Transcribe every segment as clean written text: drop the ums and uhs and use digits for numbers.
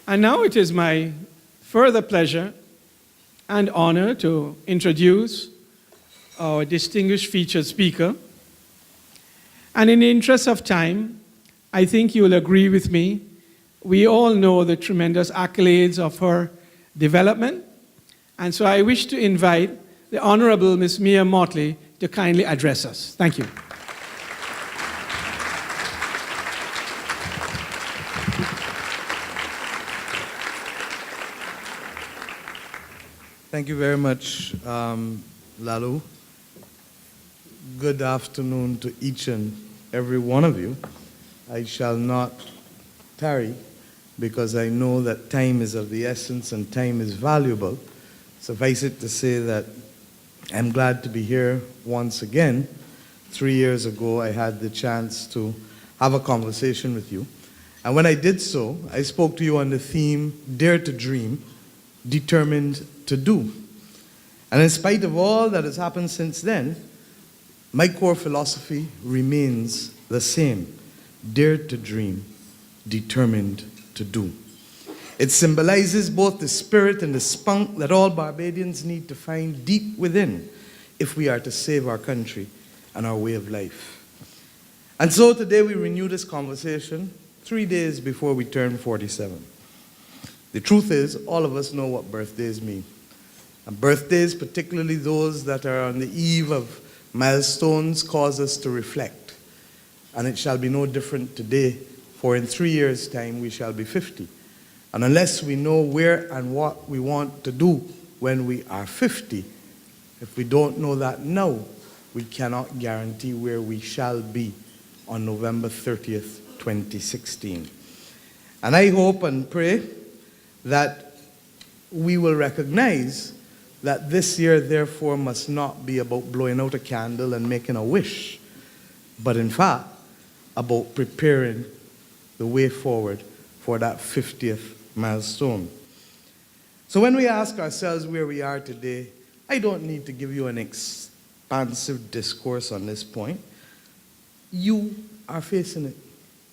And now it is my further pleasure and honor to introduce our distinguished featured speaker. And in the interest of time, I think you will agree with me. We all know the tremendous accolades of her development. And so I wish to invite the Honorable Ms. Mia Mottley to kindly address us. Thank you. Thank you very much, Lalu. Good afternoon to each and every one of you. I shall not tarry because I know that time is of the essence and time is valuable. Suffice it to say that I'm glad to be here once again. 3 years ago, I had the chance to have a conversation with you. And when I did so, I spoke to you on the theme, Dare to Dream, Determined to Do. And in spite of all that has happened since then, my core philosophy remains the same. Dare to dream, determined to do. It symbolizes both the spirit and the spunk that all Barbadians need to find deep within if we are to save our country and our way of life. And so today we renew this conversation 3 days before we turn 47. The truth is, all of us know what birthdays mean. And birthdays, particularly those that are on the eve of milestones, cause us to reflect. And it shall be no different today, for in 3 years' time we shall be 50. And unless we know where and what we want to do when we are 50, if we don't know that now, we cannot guarantee where we shall be on November 30th, 2016. And I hope and pray that we will recognize that this year, therefore, must not be about blowing out a candle and making a wish, but in fact, about preparing the way forward for that 50th milestone. So when we ask ourselves where we are today, I don't need to give you an expansive discourse on this point. You are facing it.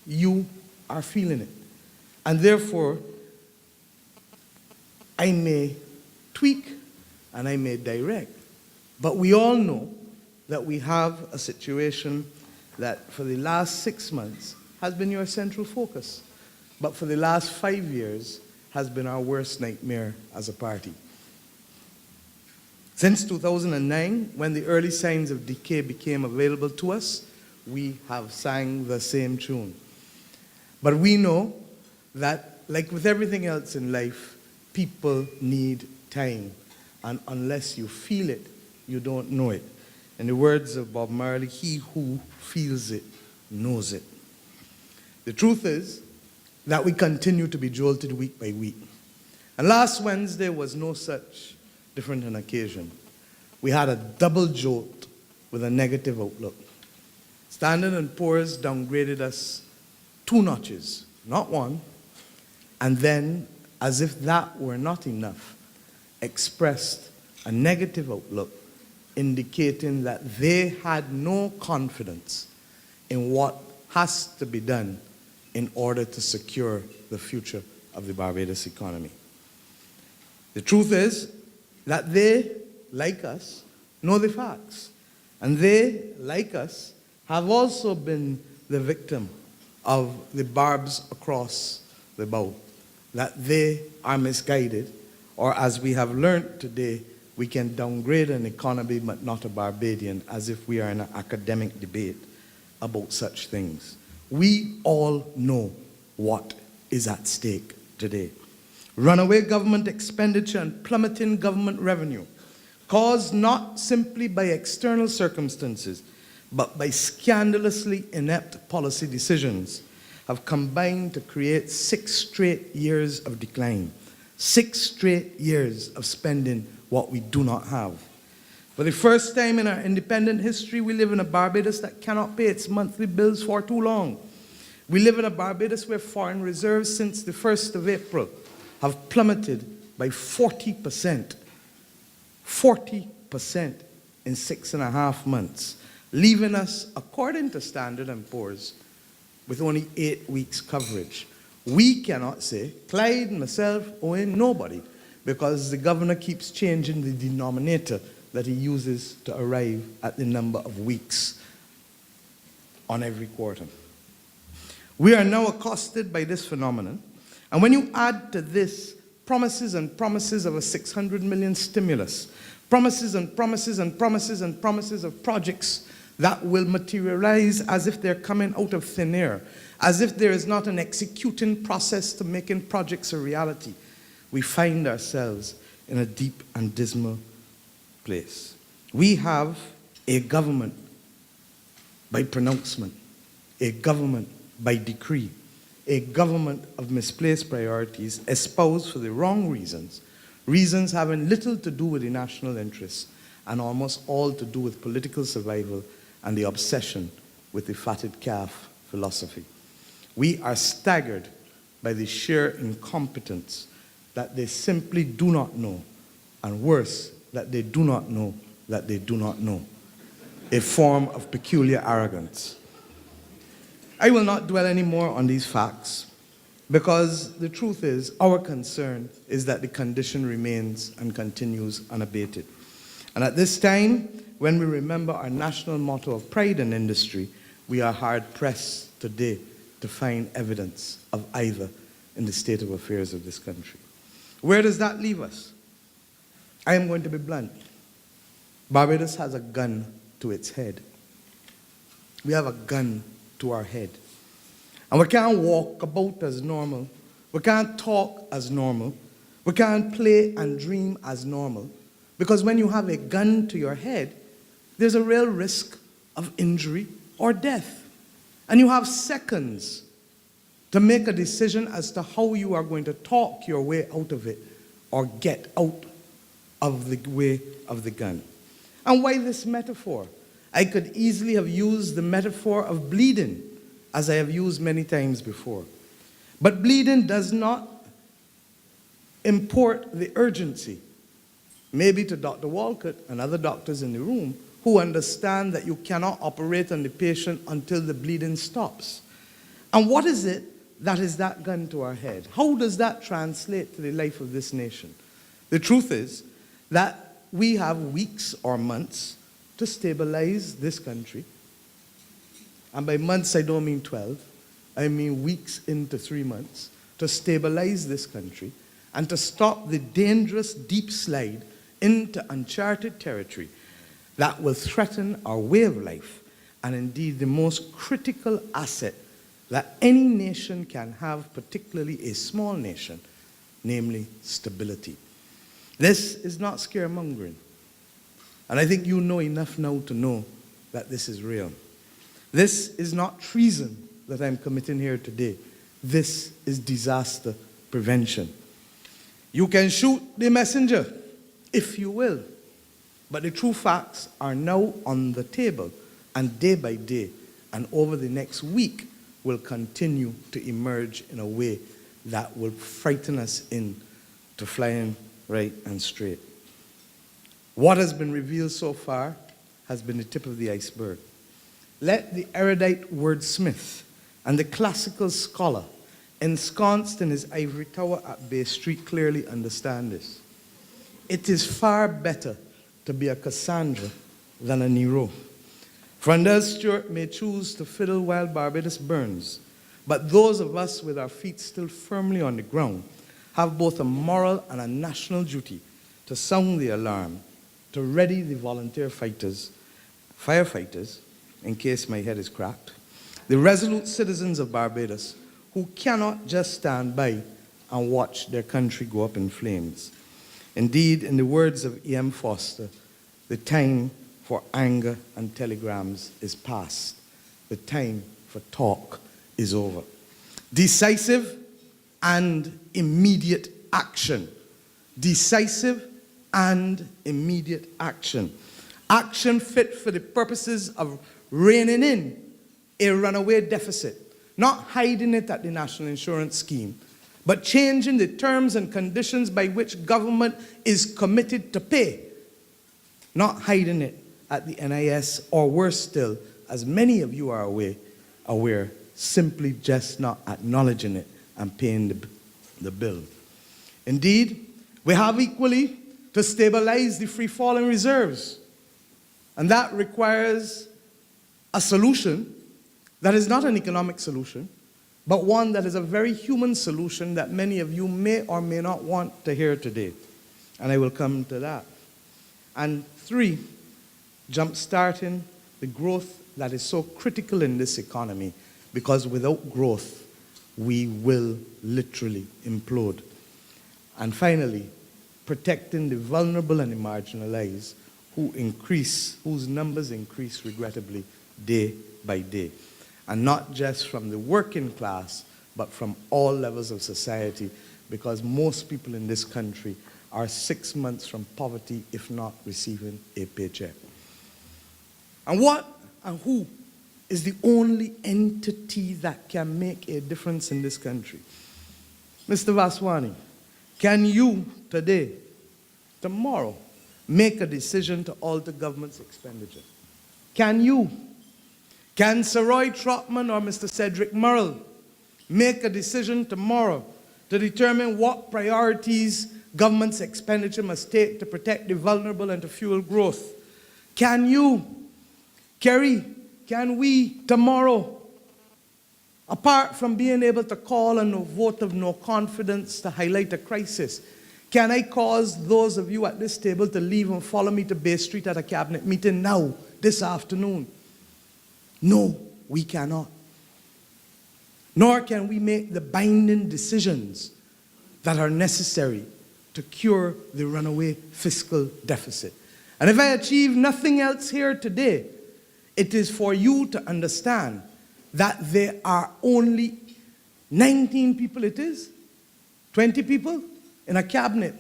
You are feeling it. And therefore, I may tweak and I may direct, but we all know that we have a situation that for the last 6 months has been your central focus, but for the last 5 years has been our worst nightmare as a party. Since 2009, when the early signs of decay became available to us, we have sang the same tune. But we know that, like with everything else in life, people need time. And unless you feel it, you don't know it. In the words of Bob Marley, he who feels it knows it. The truth is that we continue to be jolted week by week. And last Wednesday was no such different an occasion. We had a double jolt with a negative outlook. Standard & Poor's downgraded us 2 notches, not 1, and then, as if that were not enough, expressed a negative outlook, indicating that they had no confidence in what has to be done in order to secure the future of the Barbados economy. The truth is that they, like us, know the facts. And they, like us, have also been the victim of the barbs across the bow. That they are misguided, or as we have learned today, we can downgrade an economy but not a Barbadian, as if we are in an academic debate about such things. We all know what is at stake today. Runaway government expenditure and plummeting government revenue, caused not simply by external circumstances, but by scandalously inept policy decisions, have combined to create 6 straight years of decline. 6 straight years of spending what we do not have. For the first time in our independent history, we live in a Barbados that cannot pay its monthly bills for too long. We live in a Barbados where foreign reserves since the 1st of April have plummeted by 40%. 40% in 6.5 months, leaving us, according to Standard & Poor's, with only 8 weeks coverage. We cannot say, Clyde, myself, Owen, nobody, because the governor keeps changing the denominator that he uses to arrive at the number of weeks on every quarter. We are now accosted by this phenomenon, and when you add to this promises and promises of a 600 million stimulus, promises and promises and promises and promises of projects that will materialize as if they're coming out of thin air, as if there is not an executing process to making projects a reality, we find ourselves in a deep and dismal place. We have a government by pronouncement, a government by decree, a government of misplaced priorities espoused for the wrong reasons, reasons having little to do with the national interests and almost all to do with political survival and the obsession with the fatted calf philosophy. We are staggered by the sheer incompetence that they simply do not know, and worse, that they do not know that they do not know, a form of peculiar arrogance. I will not dwell anymore on these facts, because the truth is, our concern is that the condition remains and continues unabated. And at this time, when we remember our national motto of pride in industry, we are hard-pressed today to find evidence of either in the state of affairs of this country. Where does that leave us? I am going to be blunt. Barbados has a gun to its head. We have a gun to our head. And we can't walk about as normal. We can't talk as normal. We can't play and dream as normal. Because when you have a gun to your head, there's a real risk of injury or death. And you have seconds to make a decision as to how you are going to talk your way out of it or get out of the way of the gun. And why this metaphor? I could easily have used the metaphor of bleeding, as I have used many times before. But bleeding does not import the urgency. Maybe to Dr. Walcott and other doctors in the room who understand that you cannot operate on the patient until the bleeding stops. And what is it that is that gun to our head? How does that translate to the life of this nation? The truth is that we have weeks or months to stabilize this country. And by months, I don't mean 12. I mean weeks into 3 months, to stabilize this country and to stop the dangerous deep slide into uncharted territory that will threaten our way of life and indeed the most critical asset that any nation can have, particularly a small nation, namely stability. This is not scaremongering. And I think you know enough now to know that this is real. This is not treason that I'm committing here today. This is disaster prevention. You can shoot the messenger, if you will, but the true facts are now on the table, and day by day, and over the next week, will continue to emerge in a way that will frighten us into flying right and straight. What has been revealed so far has been the tip of the iceberg. Let the erudite wordsmith and the classical scholar ensconced in his ivory tower at Bay Street clearly understand this. It is far better to be a Cassandra than a Nero. Frondel Stewart may choose to fiddle while Barbados burns, but those of us with our feet still firmly on the ground have both a moral and a national duty to sound the alarm, to ready the volunteer firefighters, in case my head is cracked, the resolute citizens of Barbados who cannot just stand by and watch their country go up in flames. Indeed, in the words of E.M. Foster, the time for anger and telegrams is past. The time for talk is over. Decisive and immediate action. Decisive and immediate action. Action fit for the purposes of reining in a runaway deficit, not hiding it at the National Insurance Scheme, but changing the terms and conditions by which government is committed to pay, not hiding it at the NIS, or worse still, as many of you are aware, simply just not acknowledging it and paying the bill. Indeed, we have equally to stabilize the free-falling reserves. And that requires a solution that is not an economic solution, but one that is a very human solution that many of you may or may not want to hear today. And I will come to that. And 3, jump-starting the growth that is so critical in this economy, because without growth, we will literally implode. And finally, protecting the vulnerable and the marginalized whose numbers increase regrettably day by day. And not just from the working class, but from all levels of society, because most people in this country are 6 months from poverty, if not receiving a paycheck. And what and who is the only entity that can make a difference in this country? Mr. Vaswani, can you today, tomorrow, make a decision to alter government's expenditure? Can you? Can Sir Roy Trotman or Mr. Cedric Murrell make a decision tomorrow to determine what priorities government's expenditure must take to protect the vulnerable and to fuel growth? Can you? Kerry, can we tomorrow, apart from being able to call a vote of no confidence to highlight a crisis, can I cause those of you at this table to leave and follow me to Bay Street at a cabinet meeting now, this afternoon? No, we cannot. Nor can we make the binding decisions that are necessary to cure the runaway fiscal deficit. And if I achieve nothing else here today, it is for you to understand that there are only 19 people, 20 people in a cabinet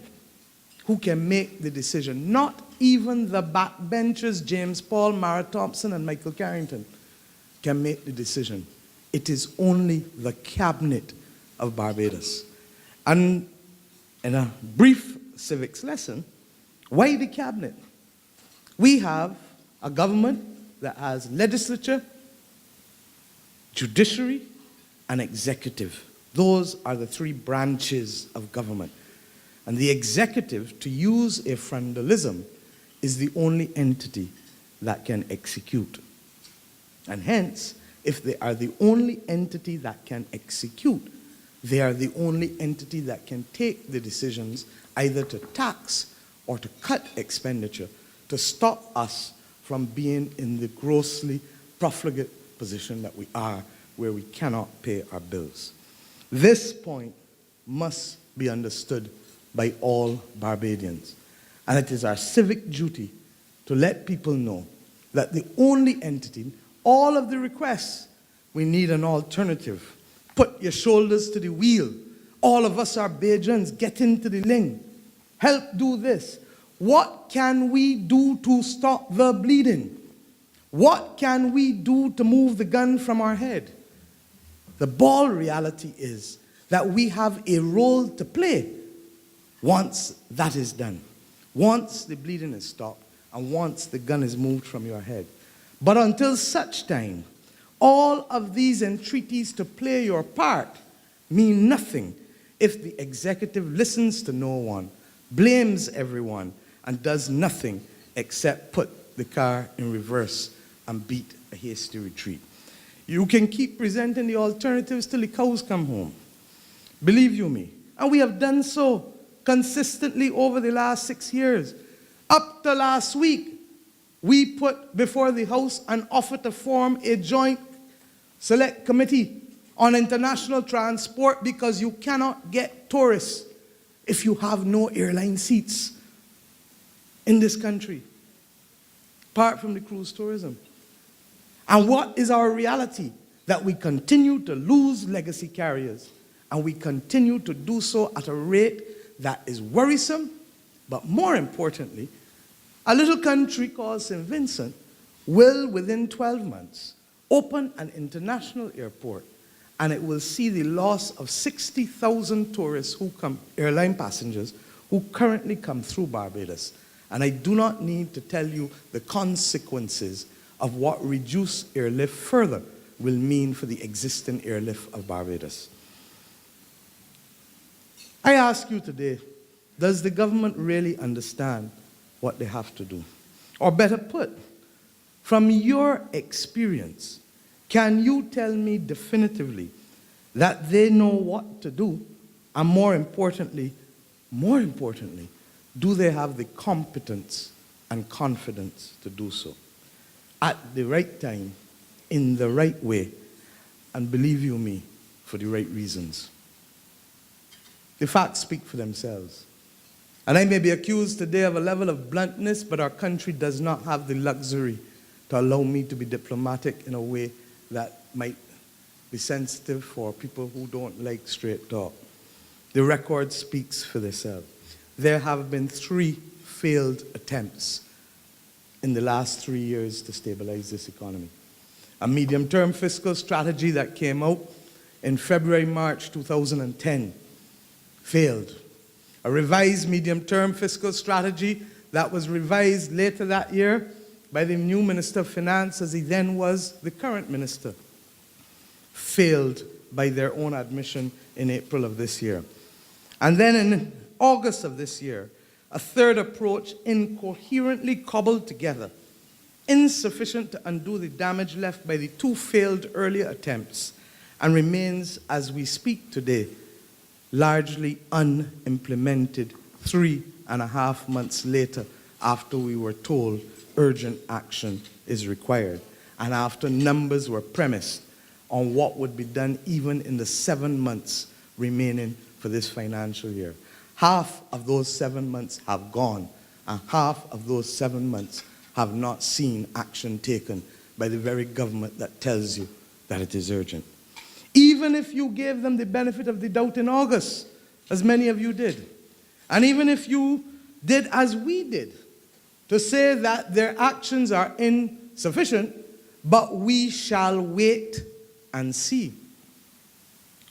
who can make the decision. Not even the backbenchers, James Paul, Mara Thompson, and Michael Carrington, can make the decision. It is only the cabinet of Barbados. And in a brief civics lesson, why the cabinet? We have a government that has legislature, judiciary, and executive. Those are the 3 branches of government. And the executive, to use a frontalism, is the only entity that can execute. And hence, if they are the only entity that can execute, they are the only entity that can take the decisions either to tax or to cut expenditure to stop us from being in the grossly profligate position that we are, where we cannot pay our bills. This point must be understood by all Barbadians. And it is our civic duty to let people know that the only entity, all of the requests, we need an alternative. Put your shoulders to the wheel. All of us are Bajans. Get into the ring. Help do this. What can we do to stop the bleeding? What can we do to move the gun from our head? The bald reality is that we have a role to play once that is done. Once the bleeding is stopped and once the gun is moved from your head. But until such time, all of these entreaties to play your part mean nothing if the executive listens to no one, blames everyone, and does nothing except put the car in reverse and beat a hasty retreat. You can keep presenting the alternatives till the cows come home. Believe you me. And we have done so consistently over the last 6 years. Up to last week, we put before the House an offer to form a joint select committee on international transport because you cannot get tourists if you have no airline seats in this country, apart from the cruise tourism. And what is our reality? That we continue to lose legacy carriers, and we continue to do so at a rate that is worrisome, but more importantly, a little country called St. Vincent will, within 12 months, open an international airport, and it will see the loss of 60,000 tourists who come, airline passengers, who currently come through Barbados. And I do not need to tell you the consequences of what reduced airlift further will mean for the existing airlift of Barbados. I ask you today, does the government really understand what they have to do? Or better put, from your experience, can you tell me definitively that they know what to do, and more importantly, do they have the competence and confidence to do so at the right time, in the right way, and believe you me, for the right reasons? The facts speak for themselves. And I may be accused today of a level of bluntness, but our country does not have the luxury to allow me to be diplomatic in a way that might be sensitive for people who don't like straight talk. The record speaks for themselves. There have been 3 failed attempts in the last 3 years to stabilize this economy. A medium-term fiscal strategy that came out in February, March 2010 failed. A revised medium-term fiscal strategy that was revised later that year by the new Minister of Finance, as he then was the current minister, failed by their own admission in April of this year. And then in August of this year, a third approach, incoherently cobbled together, insufficient to undo the damage left by the 2 failed earlier attempts, and remains, as we speak today, largely unimplemented 3.5 months later, after we were told urgent action is required, and after numbers were premised on what would be done even in the 7 months remaining for this financial year. Half of those 7 months have gone, and half of those 7 months have not seen action taken by the very government that tells you that it is urgent. Even if you gave them the benefit of the doubt in August, as many of you did, and even if you did as we did, to say that their actions are insufficient, but we shall wait and see.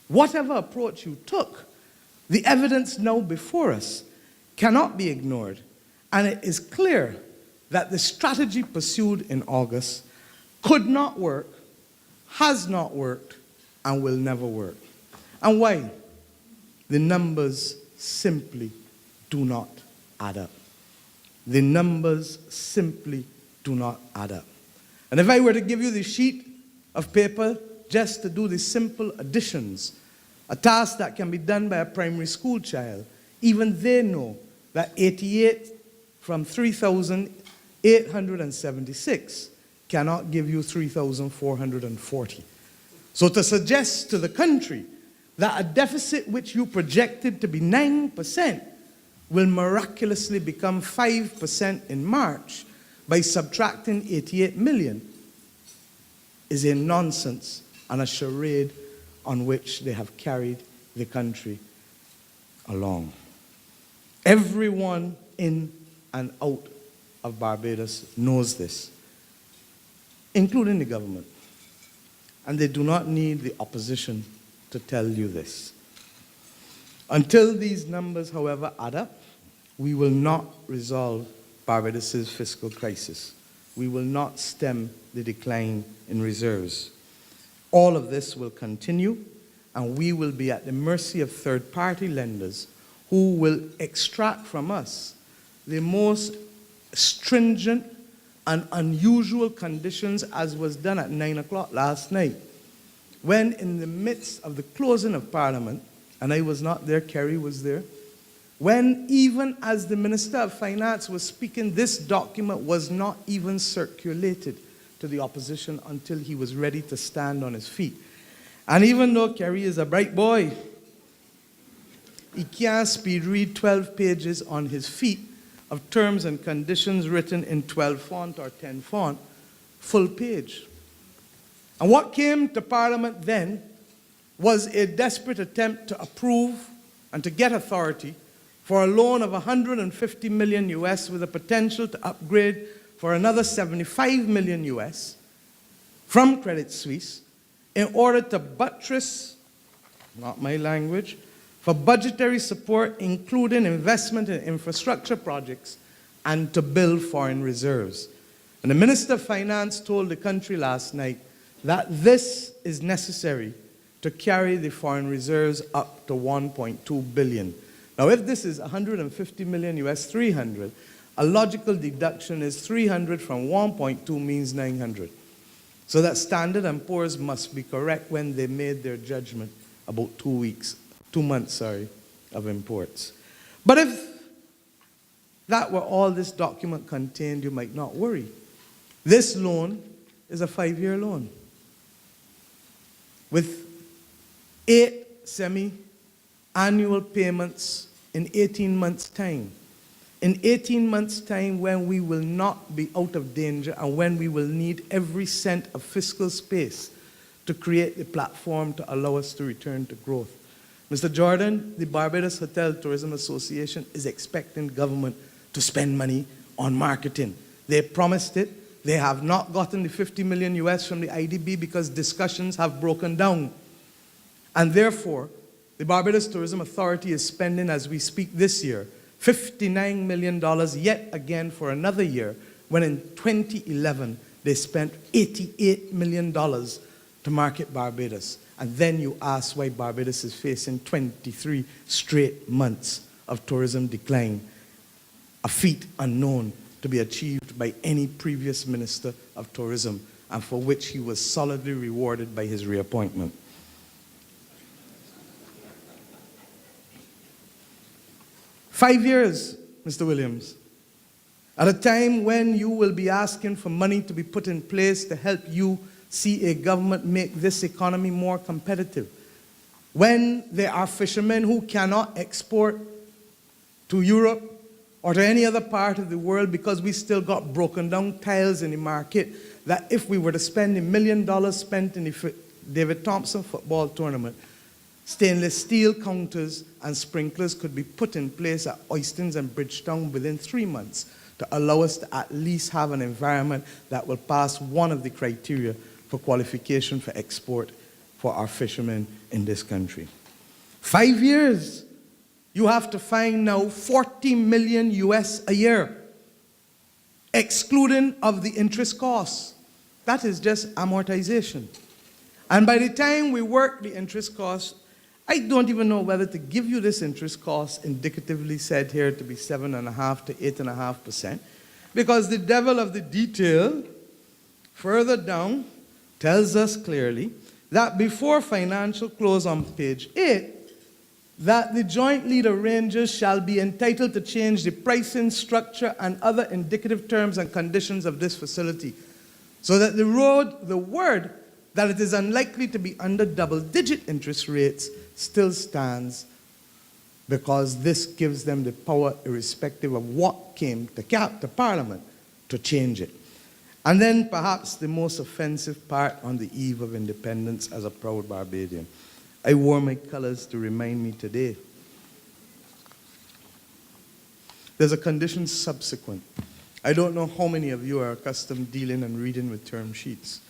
Whatever approach you took, the evidence now before us cannot be ignored, and it is clear that the strategy pursued in August could not work, has not worked, and will never work. And why? The numbers simply do not add up. The numbers simply do not add up. And if I were to give you the sheet of paper just to do the simple additions, a task that can be done by a primary school child, even they know that 88 from 3,876 cannot give you 3,440. So to suggest to the country that a deficit which you projected to be 9% will miraculously become 5% in March by subtracting 88 million is a nonsense and a charade on which they have carried the country along. Everyone in and out of Barbados knows this, including the government. And they do not need the opposition to tell you this. Until these numbers, however, add up, we will not resolve Barbados' fiscal crisis. We will not stem the decline in reserves. All of this will continue, and we will be at the mercy of third-party lenders who will extract from us the most stringent and unusual conditions, as was done at 9 o'clock last night, when in the midst of the closing of Parliament, and I was not there, Kerry was there, when even as the Minister of Finance was speaking, this document was not even circulated to the opposition until he was ready to stand on his feet. And even though Kerry is a bright boy, he can't speed read 12 pages on his feet of terms and conditions written in 12 font or 10 font, full page. And what came to Parliament then was a desperate attempt to approve and to get authority for a loan of 150 million US with a potential to upgrade for another 75 million US from Credit Suisse in order to buttress, not my language, for budgetary support, including investment in infrastructure projects and to build foreign reserves. And the Minister of Finance told the country last night that this is necessary to carry the foreign reserves up to 1.2 billion. Now, if this is 150 million US 300, a logical deduction is 300 from 1.2 means 900. So that Standard & Poor's must be correct when they made their judgment about 2 months of imports. But if that were all this document contained, you might not worry. This loan is a 5-year loan with 8 semi-annual payments in 18 months' time. In 18 months' time, when we will not be out of danger and when we will need every cent of fiscal space to create the platform to allow us to return to growth. Mr. Jordan, the Barbados Hotel Tourism Association is expecting government to spend money on marketing. They promised it. They have not gotten the 50 million US from the IDB because discussions have broken down. And therefore, the Barbados Tourism Authority is spending, as we speak this year, $59 million yet again for another year, when in 2011 they spent $88 million to market Barbados. And then you ask why Barbados is facing 23 straight months of tourism decline, a feat unknown to be achieved by any previous minister of tourism, and for which he was solidly rewarded by his reappointment. Five years, Mr. Williams, at a time when you will be asking for money to be put in place to help you see a government make this economy more competitive. When there are fishermen who cannot export to Europe or to any other part of the world because we still got broken down tiles in the market, that if we were to spend $1 million spent in the David Thompson football tournament, stainless steel counters and sprinklers could be put in place at Oystons and Bridgetown within 3 months to allow us to at least have an environment that will pass one of the criteria for qualification for export for our fishermen in this country. 5 years. You have to find now 40 million US a year, excluding of the interest costs. That is just amortization. And by the time we work the interest costs, I don't even know whether to give you this interest cost indicatively said here to be 7.5% to 8.5%, because the devil of the detail further down tells us clearly that before financial close on page 8, that the joint lead arrangers shall be entitled to change the pricing structure and other indicative terms and conditions of this facility, so that the word that it is unlikely to be under double-digit interest rates still stands, because this gives them the power, irrespective of what came to Parliament, to change it. And then perhaps the most offensive part on the eve of independence as a proud Barbadian. I wore my colors to remind me today. There's a condition subsequent. I don't know how many of you are accustomed dealing and reading with term sheets.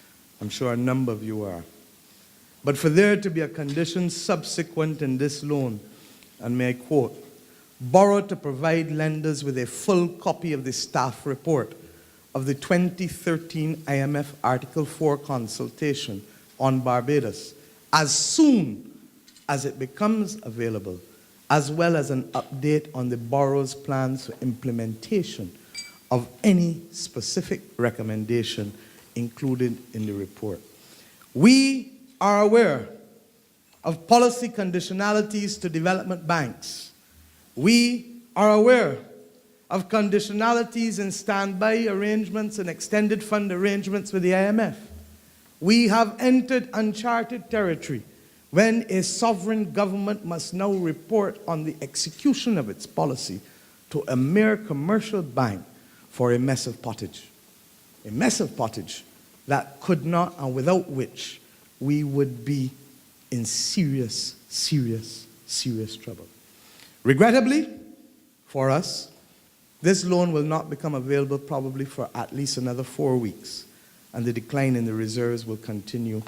I'm sure a number of you are. But for there to be a condition subsequent in this loan, and may I quote, borrow to provide lenders with a full copy of the staff report of the 2013 IMF Article 4 consultation on Barbados as soon as it becomes available, as well as an update on the borrower's plans for implementation of any specific recommendation included in the report. We are aware of policy conditionalities to development banks. We are aware of conditionalities in standby arrangements and extended fund arrangements with the IMF. We have entered uncharted territory when a sovereign government must now report on the execution of its policy to a mere commercial bank for a mess of pottage. A mess of pottage that could not, and without which we would be in serious, serious, serious trouble. Regrettably, for us, this loan will not become available probably for at least another 4 weeks, and the decline in the reserves will continue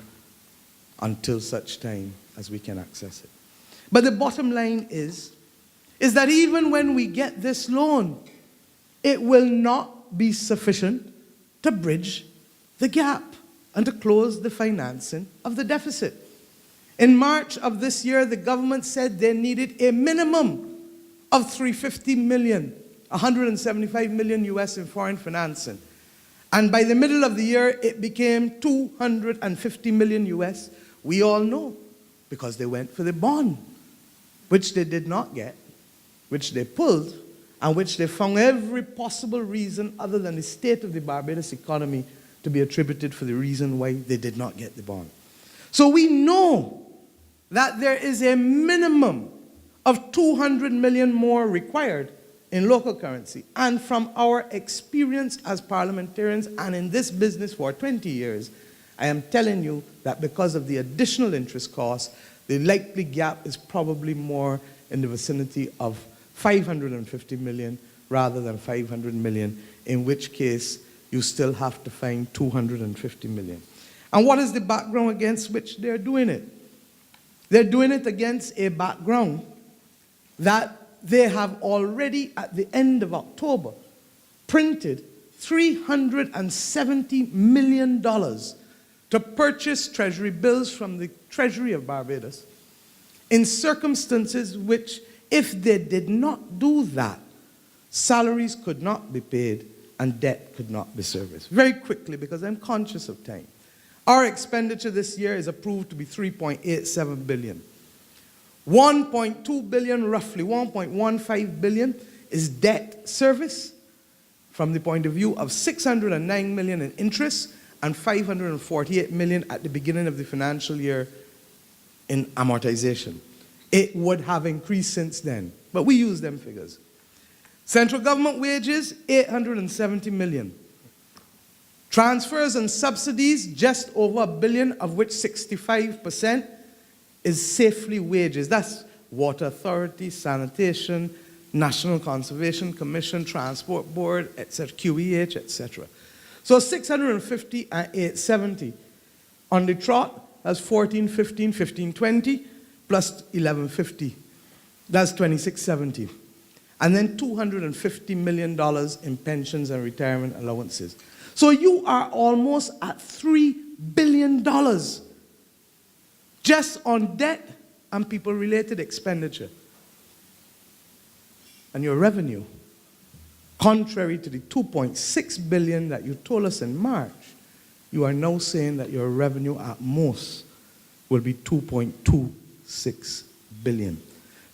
until such time as we can access it. But the bottom line is that even when we get this loan, it will not be sufficient to bridge the gap and to close the financing of the deficit. In March of this year, the government said they needed a minimum of 350 million, 175 million US in foreign financing. And by the middle of the year, it became 250 million US. We all know, because they went for the bond, which they did not get, which they pulled, and which they found every possible reason other than the state of the Barbados economy to be attributed for the reason why they did not get the bond. So we know that there is a minimum of 200 million more required in local currency. And from our experience as parliamentarians and in this business for 20 years, I am telling you that because of the additional interest costs, the likely gap is probably more in the vicinity of 550 million rather than 500 million, in which case you still have to find 250 million. And what is the background against which they're doing it? They're doing it against a background that they have already, at the end of October, printed $370 million to purchase treasury bills from the Treasury of Barbados in circumstances which, if they did not do that, salaries could not be paid and debt could not be serviced. Very quickly, because I'm conscious of time. Our expenditure this year is approved to be $3.87 billion. 1.2 billion, roughly 1.15 billion, is debt service from the point of view of 609 million in interest and 548 million at the beginning of the financial year in amortization. It would have increased since then, but we use them figures. Central government wages, 870 million. Transfers and subsidies, just over $1 billion, of which 65% is safely wages. That's Water Authority, Sanitation, National Conservation Commission, Transport Board, etc., QEH, etc. So 650 and 870. On the trot, that's 1415, 1520, plus 1150. That's 2670. And then $250 million in pensions and retirement allowances. So you are almost at $3 billion just on debt and people-related expenditure. And your revenue, contrary to the $2.6 billion that you told us in March, you are now saying that your revenue at most will be $2.26 billion.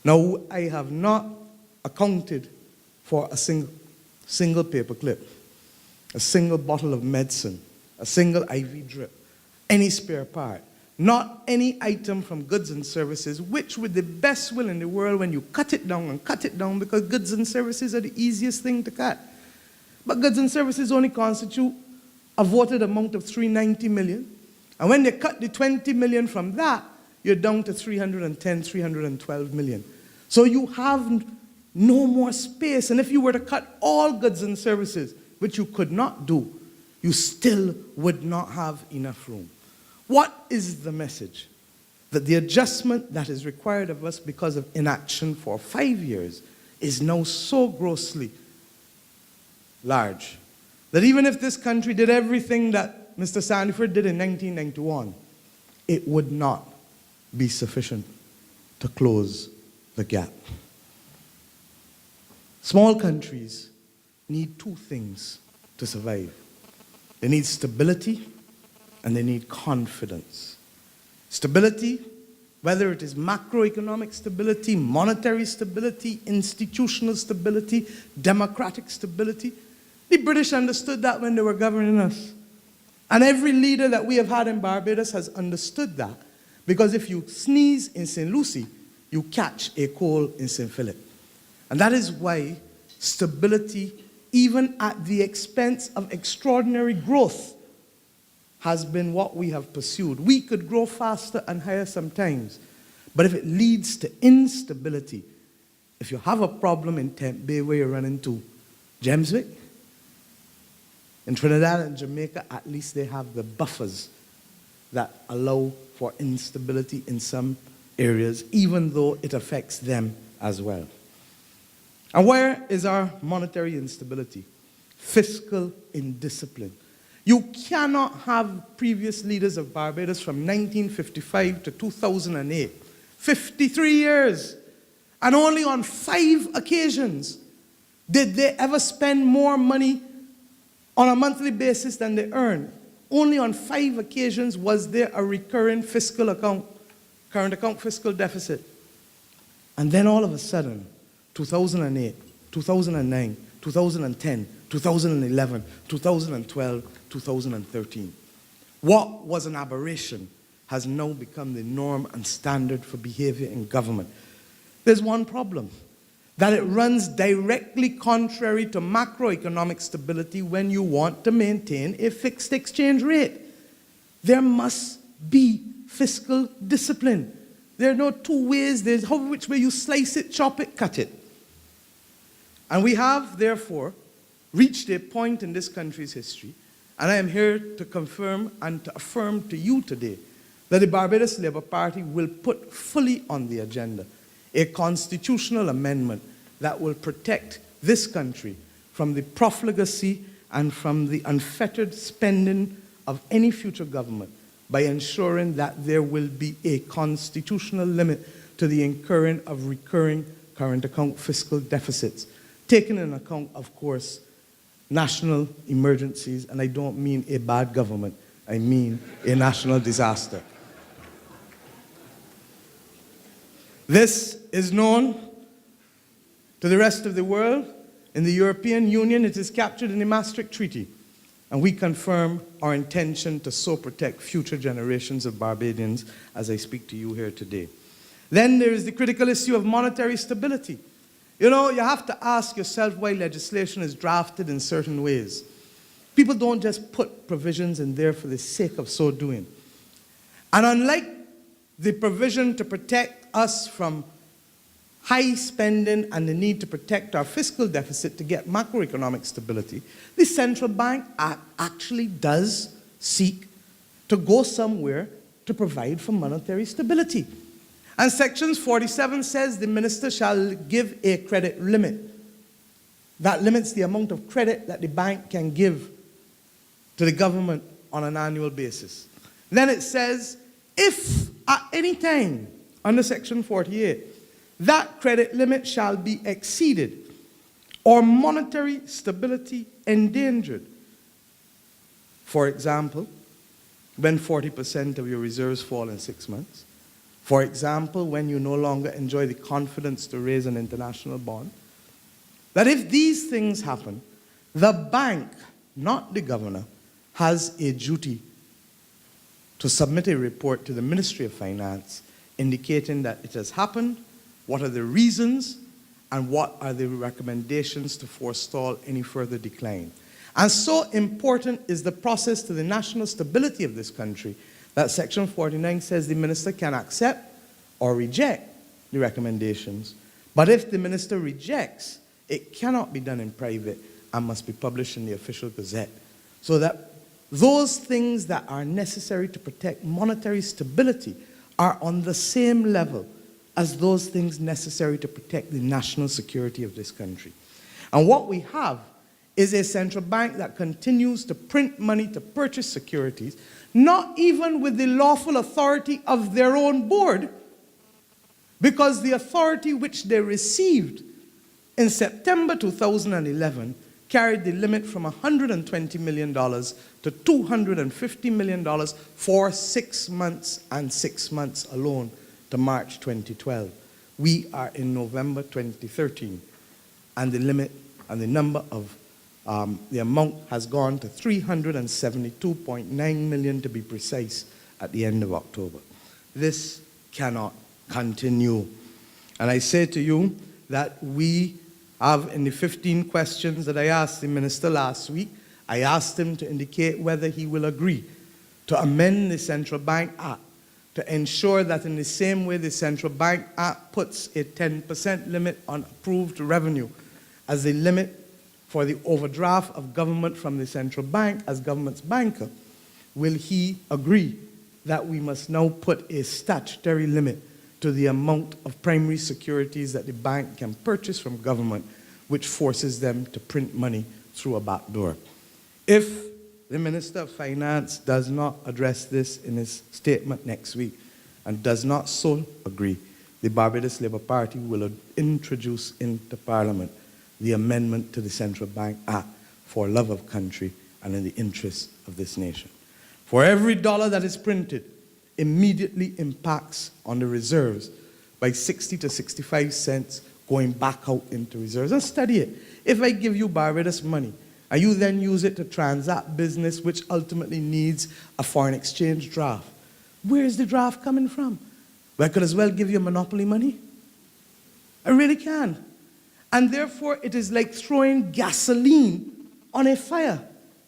Now, I have not accounted for a single paper clip, a single bottle of medicine, a single IV drip, any spare part, not any item from goods and services, which with the best will in the world, when you cut it down, because goods and services are the easiest thing to cut. But goods and services only constitute a voted amount of 390 million. And when they cut the 20 million from that, you're down to 310, 312 million. So you have no more space. And if you were to cut all goods and services, which you could not do, you still would not have enough room. What is the message? That the adjustment that is required of us because of inaction for 5 years is now so grossly large that even if this country did everything that Mr. Sandiford did in 1991, it would not be sufficient to close the gap. Small countries need two things to survive. They need stability and they need confidence. Stability, whether it is macroeconomic stability, monetary stability, institutional stability, democratic stability. The British understood that when they were governing us. And every leader that we have had in Barbados has understood that. Because if you sneeze in St. Lucie, you catch a cold in St. Philip. And that is why stability, even at the expense of extraordinary growth, has been what we have pursued. We could grow faster and higher sometimes, but if it leads to instability, if you have a problem in Tempe Bay where you run into Gemswick, in Trinidad and Jamaica, at least they have the buffers that allow for instability in some areas, even though it affects them as well. And where is our monetary instability? Fiscal indiscipline. You cannot have previous leaders of Barbados from 1955 to 2008, 53 years, And only on 5 occasions did they ever spend more money on a monthly basis than they earned. Only on 5 occasions was there a recurring fiscal account, current account fiscal deficit. And then all of a sudden, 2008, 2009, 2010, 2011, 2012, 2013. What was an aberration has now become the norm and standard for behavior in government. There's one problem, that it runs directly contrary to macroeconomic stability when you want to maintain a fixed exchange rate. There must be fiscal discipline. There are no two ways. There's however which way you slice it, chop it, cut it. And we have, therefore, reached a point in this country's history, and I am here to confirm and to affirm to you today that the Barbados Labour Party will put fully on the agenda a constitutional amendment that will protect this country from the profligacy and from the unfettered spending of any future government by ensuring that there will be a constitutional limit to the incurring of recurring current account fiscal deficits, taking into account, of course, national emergencies, and I don't mean a bad government, I mean a national disaster. This is known to the rest of the world. In the European Union, it is captured in the Maastricht Treaty, and we confirm our intention to so protect future generations of Barbadians as I speak to you here today. Then there is the critical issue of monetary stability. You know, you have to ask yourself why legislation is drafted in certain ways. People don't just put provisions in there for the sake of so doing. And unlike the provision to protect us from high spending and the need to protect our fiscal deficit to get macroeconomic stability, the central bank actually does seek to go somewhere to provide for monetary stability. And Section 47 says the minister shall give a credit limit. That limits the amount of credit that the bank can give to the government on an annual basis. Then it says, if at any time under Section 48, that credit limit shall be exceeded or monetary stability endangered. For example, when 40% of your reserves fall in 6 months. For example, when you no longer enjoy the confidence to raise an international bond. That if these things happen, the bank, not the governor, has a duty to submit a report to the Ministry of Finance indicating that it has happened, what are the reasons, and what are the recommendations to forestall any further decline. And so important is the process to the national stability of this country that Section 49 says the minister can accept or reject the recommendations. But if the minister rejects, it cannot be done in private and must be published in the official gazette. So that those things that are necessary to protect monetary stability are on the same level as those things necessary to protect the national security of this country. And what we have is a central bank that continues to print money to purchase securities, not even with the lawful authority of their own board, because the authority which they received in September 2011 carried the limit from $120 million to $250 million for 6 months and 6 months alone to March 2012. We are in November 2013, and the limit and the number of the amount has gone to $372.9 million to be precise at the end of October. This cannot continue. And I say to you that we have, in the 15 questions that I asked the minister last week, I asked him to indicate whether he will agree to amend the Central Bank Act to ensure that in the same way the Central Bank Act puts a 10% limit on approved revenue as a limit for the overdraft of government from the central bank as government's banker, will he agree that we must now put a statutory limit to the amount of primary securities that the bank can purchase from government, which forces them to print money through a back door? If the Minister of Finance does not address this in his statement next week and does not so agree, the Barbados Labour Party will introduce into Parliament the amendment to the Central Bank Act for love of country and in the interest of this nation. For every dollar that is printed, immediately impacts on the reserves by 60 to 65 cents going back out into reserves. And study it. If I give you Barbados money, and you then use it to transact business which ultimately needs a foreign exchange draft, where is the draft coming from? Well, I could as well give you monopoly money. I really can. And therefore, it is like throwing gasoline on a fire.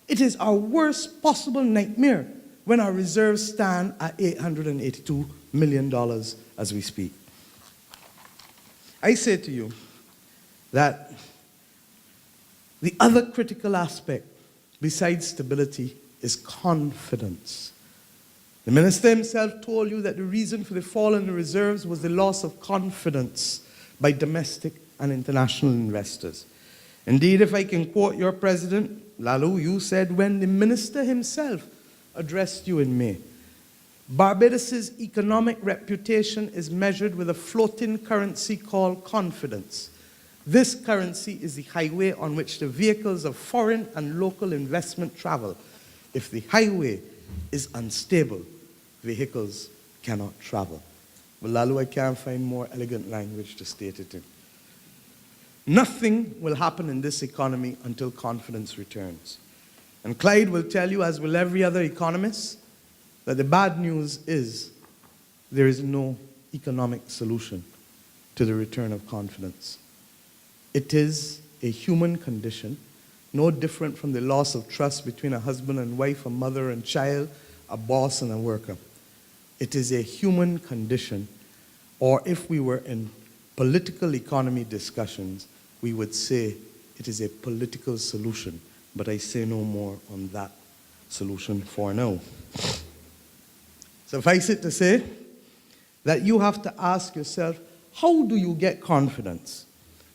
It is our worst possible nightmare when our reserves stand at $882 million as we speak. I say to you that the other critical aspect besides stability is confidence. The minister himself told you that the reason for the fall in the reserves was the loss of confidence by domestic and international investors. Indeed, if I can quote your president, Lalu, you said when the minister himself addressed you in May, Barbados' economic reputation is measured with a floating currency called confidence. This currency is the highway on which the vehicles of foreign and local investment travel. If the highway is unstable, vehicles cannot travel. Well, Lalu, I can't find more elegant language to state it in. Nothing will happen in this economy until confidence returns. And Clyde will tell you, as will every other economist, that the bad news is there is no economic solution to the return of confidence. It is a human condition, no different from the loss of trust between a husband and wife, a mother and child, a boss and a worker. It is a human condition, or if we were in political economy discussions, we would say it is a political solution, but I say no more on that solution for now. Suffice it to say that you have to ask yourself, how do you get confidence?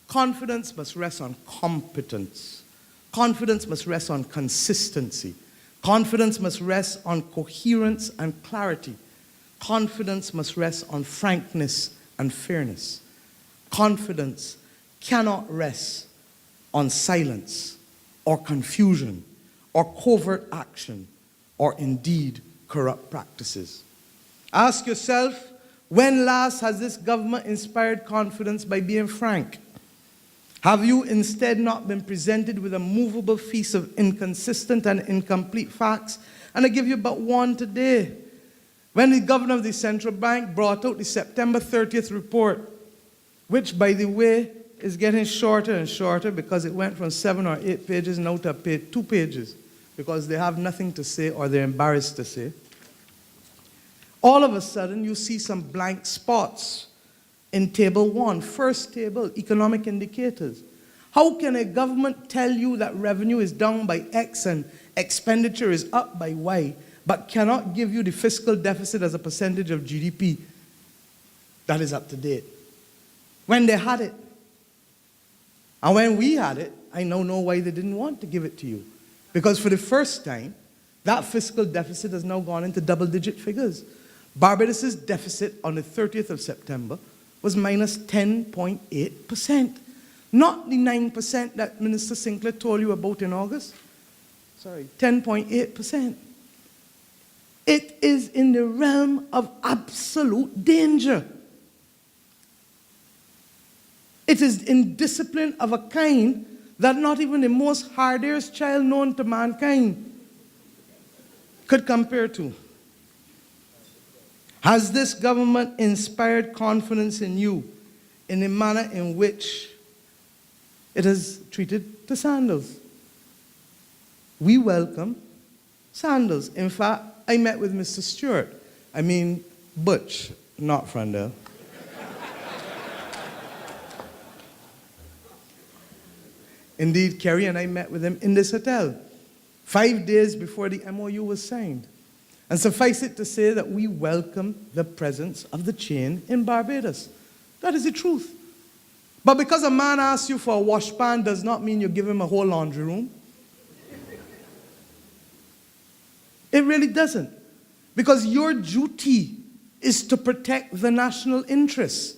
Confidence must rest on competence. Confidence must rest on consistency. Confidence must rest on coherence and clarity. Confidence must rest on frankness and fairness. Confidence cannot rest on silence or confusion or covert action or indeed corrupt practices. Ask yourself, when last has this government inspired confidence by being frank? Have you instead not been presented with a movable feast of inconsistent and incomplete facts? And I give you but one today. When the governor of the central bank brought out the September 30th report, which, by the way, is getting shorter and shorter because it went from 7 or 8 pages now to 2 pages because they have nothing to say or they're embarrassed to say. All of a sudden, you see some blank spots in table 1, first table, economic indicators. How can a government tell you that revenue is down by X and expenditure is up by Y, but cannot give you the fiscal deficit as a percentage of GDP that is up to date? When they had it. And when we had it, I now know why they didn't want to give it to you. Because for the first time, that fiscal deficit has now gone into double-digit figures. Barbados' deficit on the 30th of September was minus 10.8%. Not the 9% that Minister Sinclair told you about in August. Sorry, 10.8%. It is in the realm of absolute danger. It is indiscipline of a kind that not even the most hard-eared child known to mankind could compare to. Has this government inspired confidence in you in the manner in which it has treated the sandals? We welcome sandals. In fact, I met with Mr. Stewart. I mean, Butch, not Frandel. Indeed, Kerry and I met with him in this hotel 5 days before the MOU was signed. And suffice it to say that we welcome the presence of the chain in Barbados. That is the truth. But because a man asks you for a wash pan does not mean you give him a whole laundry room. It really doesn't. Because your duty is to protect the national interests.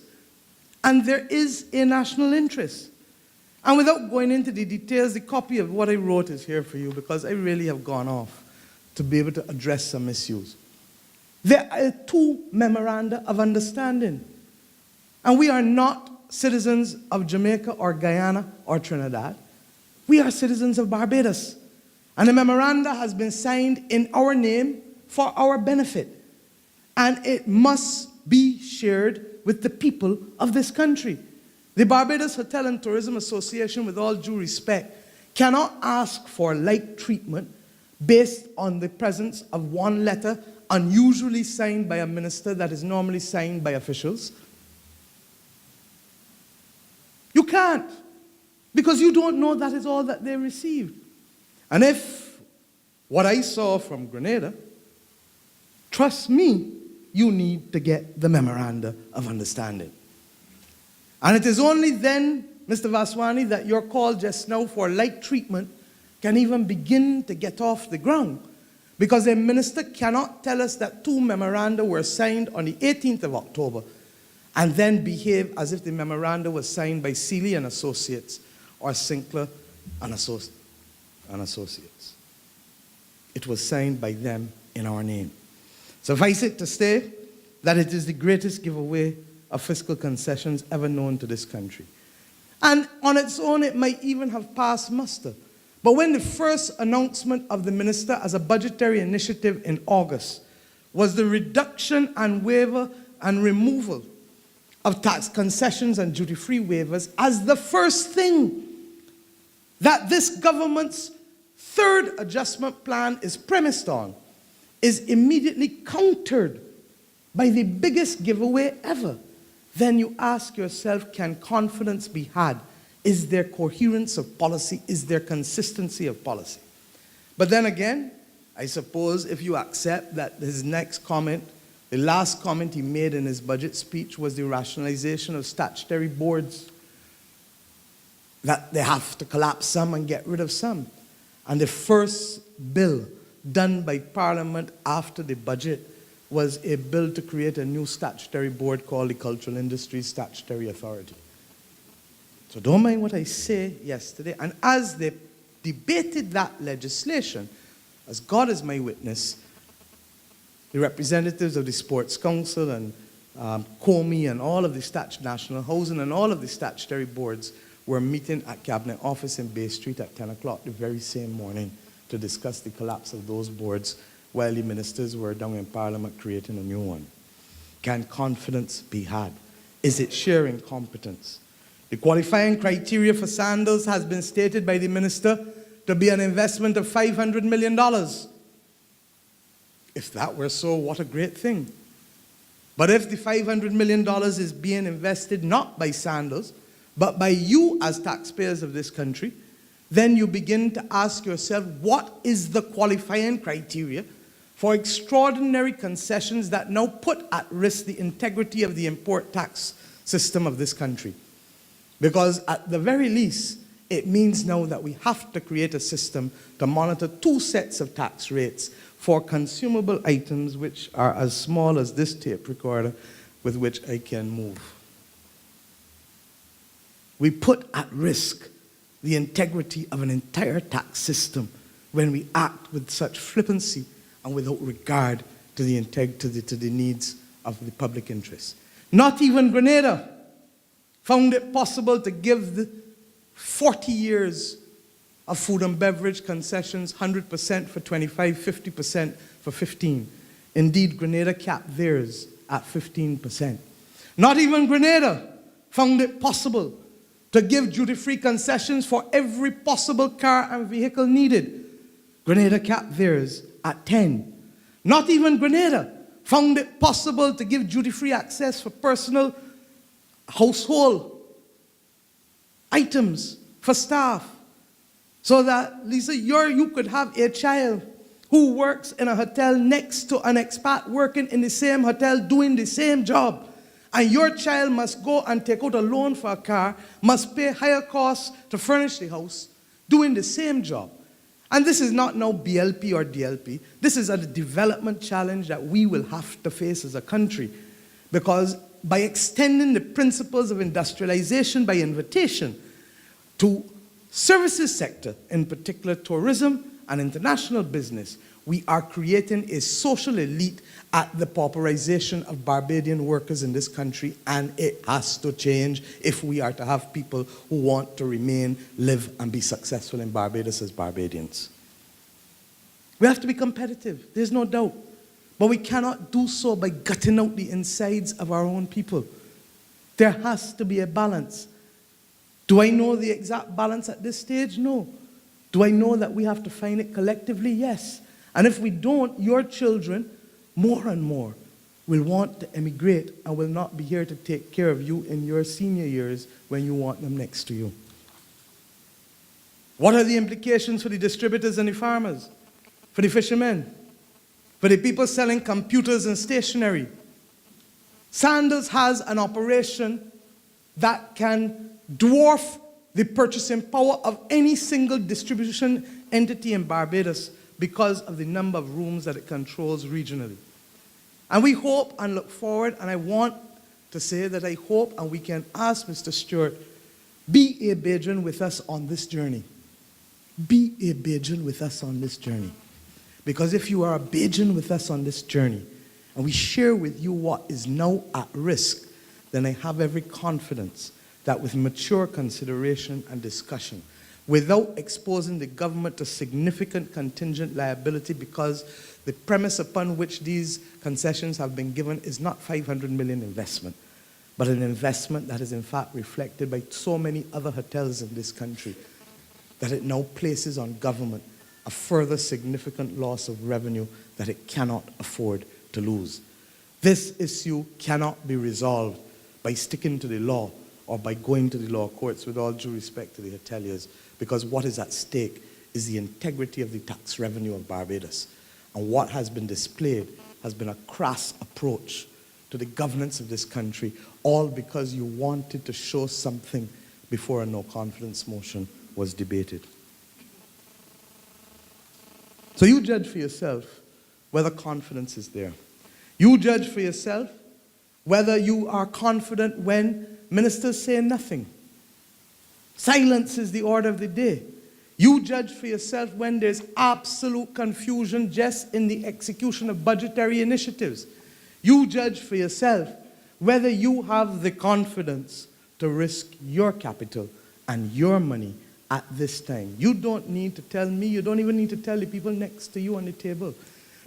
and there is a national interest. And without going into the details, the copy of what I wrote is here for you because I really have gone off to be able to address some issues. There are 2 memoranda of understanding. And we are not citizens of Jamaica or Guyana or Trinidad. We are citizens of Barbados. And the memoranda has been signed in our name for our benefit. And it must be shared with the people of this country. The Barbados Hotel and Tourism Association, with all due respect, cannot ask for like treatment based on the presence of one letter unusually signed by a minister that is normally signed by officials. You can't, because you don't know that is all that they received. And if what I saw from Grenada, trust me, you need to get the memoranda of understanding. And it is only then, Mr. Vaswani, that your call just now for like treatment can even begin to get off the ground. Because a minister cannot tell us that 2 memoranda were signed on the 18th of October and then behave as if the memoranda was signed by Seeley and Associates or Sinclair and Associates. It was signed by them in our name. Suffice it to say that it is the greatest giveaway of fiscal concessions ever known to this country. And on its own, it might even have passed muster. But when the first announcement of the minister as a budgetary initiative in August was the reduction and waiver and removal of tax concessions and duty-free waivers as the first thing that this government's 3rd adjustment plan is premised on, is immediately countered by the biggest giveaway ever, then you ask yourself, can confidence be had? Is there coherence of policy? Is there consistency of policy? But then again, I suppose if you accept that his next comment, the last comment he made in his budget speech was the rationalization of statutory boards, that they have to collapse some and get rid of some. And the first bill done by Parliament after the budget was a bill to create a new statutory board called the Cultural Industries Statutory Authority. So don't mind what I say yesterday. And as they debated that legislation, as God is my witness, the representatives of the Sports Council and COMI and all of the National Housing and all of the statutory boards were meeting at Cabinet Office in Bay Street at 10 o'clock the very same morning to discuss the collapse of those boards while the ministers were down in Parliament creating a new one. Can confidence be had? Is it sharing competence? The qualifying criteria for Sandals has been stated by the minister to be an investment of $500 million. If that were so, what a great thing. But if the $500 million is being invested not by Sandals, but by you as taxpayers of this country, then you begin to ask yourself, what is the qualifying criteria for extraordinary concessions that now put at risk the integrity of the import tax system of this country? Because at the very least, it means now that we have to create a system to monitor 2 sets of tax rates for consumable items which are as small as this tape recorder with which I can move. We put at risk the integrity of an entire tax system when we act with such flippancy and without regard to the needs of the public interest. Not even Grenada found it possible to give the 40 years of food and beverage concessions, 100% for 25, 50% for 15. Indeed, Grenada capped theirs at 15%. Not even Grenada found it possible to give duty-free concessions for every possible car and vehicle needed. Grenada capped theirs at 10. Not even Grenada found it possible to give duty-free access for personal household items for staff. So that, Lisa, you could have a child who works in a hotel next to an expat working in the same hotel doing the same job. And your child must go and take out a loan for a car, must pay higher costs to furnish the house, doing the same job. And this is not now BLP or DLP. This is a development challenge that we will have to face as a country. Because by extending the principles of industrialization by invitation to services sector, in particular tourism and international business, we are creating a social elite at the pauperization of Barbadian workers in this country, and it has to change if we are to have people who want to remain, live, and be successful in Barbados as Barbadians. We have to be competitive, there's no doubt. But we cannot do so by gutting out the insides of our own people. There has to be a balance. Do I know the exact balance at this stage? No. Do I know that we have to find it collectively? Yes. And if we don't, your children, more and more, will want to emigrate and will not be here to take care of you in your senior years when you want them next to you. What are the implications for the distributors and the farmers? For the fishermen? For the people selling computers and stationery? Sandals has an operation that can dwarf the purchasing power of any single distribution entity in Barbados because of the number of rooms that it controls regionally. And we hope and look forward, and I want to say that I hope and we can ask Mr. Stewart, be a Bajan with us on this journey. Be a Bajan with us on this journey. Because if you are a Bajan with us on this journey, and we share with you what is now at risk, then I have every confidence that with mature consideration and discussion, without exposing the government to significant contingent liability, because the premise upon which these concessions have been given is not 500 million investment, but an investment that is in fact reflected by so many other hotels in this country, that it now places on government a further significant loss of revenue that it cannot afford to lose. This issue cannot be resolved by sticking to the law or by going to the law courts, with all due respect to the hoteliers, because what is at stake is the integrity of the tax revenue of Barbados. And what has been displayed has been a crass approach to the governance of this country, all because you wanted to show something before a no-confidence motion was debated. So you judge for yourself whether confidence is there. You judge for yourself whether you are confident when ministers say nothing. Silence is the order of the day. You judge for yourself when there's absolute confusion just in the execution of budgetary initiatives. You judge for yourself whether you have the confidence to risk your capital and your money at this time. You don't need to tell me, you don't even need to tell the people next to you on the table.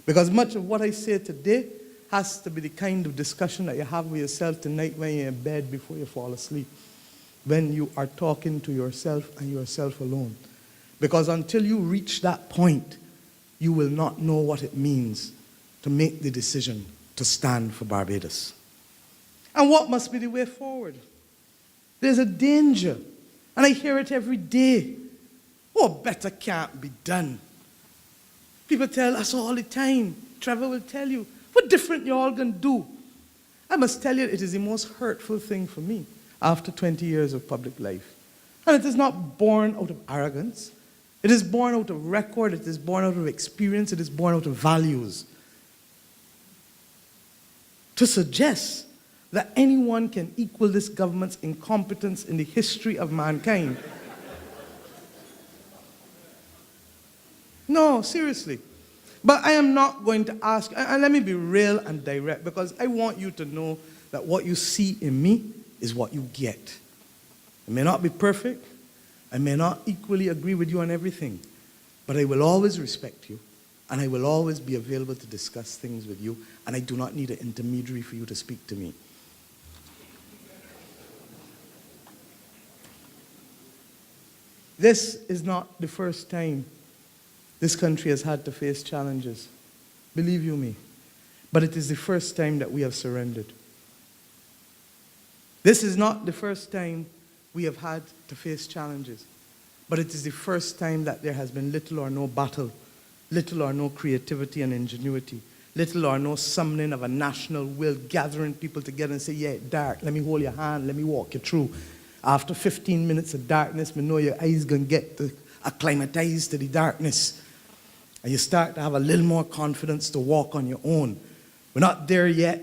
Because much of what I say today has to be the kind of discussion that you have with yourself tonight when you're in bed before you fall asleep. When you are talking to yourself and yourself alone. Because until you reach that point, you will not know what it means to make the decision to stand for Barbados. And what must be the way forward? There's a danger, and I hear it every day. Oh, better can't be done. People tell us all the time. Trevor will tell you, what different you all gonna do? I must tell you, it is the most hurtful thing for me after 20 years of public life. And it is not born out of arrogance. It is born out of record. It is born out of experience. It is born out of values. To suggest that anyone can equal this government's incompetence in the history of mankind. No, seriously. But I am not going to ask, and let me be real and direct, because I want you to know that what you see in me is what you get. It may not be perfect. I may not equally agree with you on everything, but I will always respect you, and I will always be available to discuss things with you, and I do not need an intermediary for you to speak to me. This is not the first time this country has had to face challenges. Believe you me. But it is the first time that we have surrendered. This is not the first time we have had to face challenges. But it is the first time that there has been little or no battle, little or no creativity and ingenuity, little or no summoning of a national will, gathering people together and say, yeah, dark, let me hold your hand, let me walk you through. After 15 minutes of darkness, we know your eyes going to get acclimatized to the darkness. And you start to have a little more confidence to walk on your own. We're not there yet.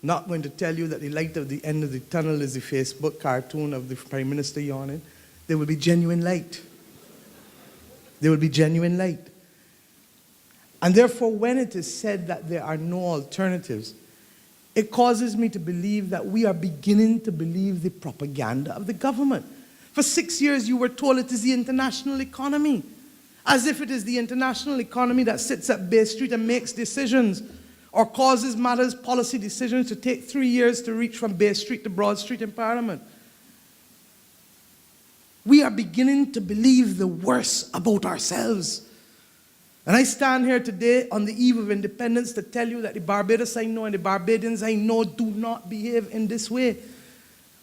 Not going to tell you that the light at the end of the tunnel is the Facebook cartoon of the Prime Minister yawning. There will be genuine light. There will be genuine light. And therefore, when it is said that there are no alternatives, it causes me to believe that we are beginning to believe the propaganda of the government. For 6 years, you were told it is the international economy, as if it is the international economy that sits at Bay Street and makes decisions or causes matters, policy decisions to take 3 years to reach from Bay Street to Broad Street in Parliament. We are beginning to believe the worst about ourselves. And I stand here today on the eve of independence to tell you that the Barbados I know and the Barbadians I know do not behave in this way.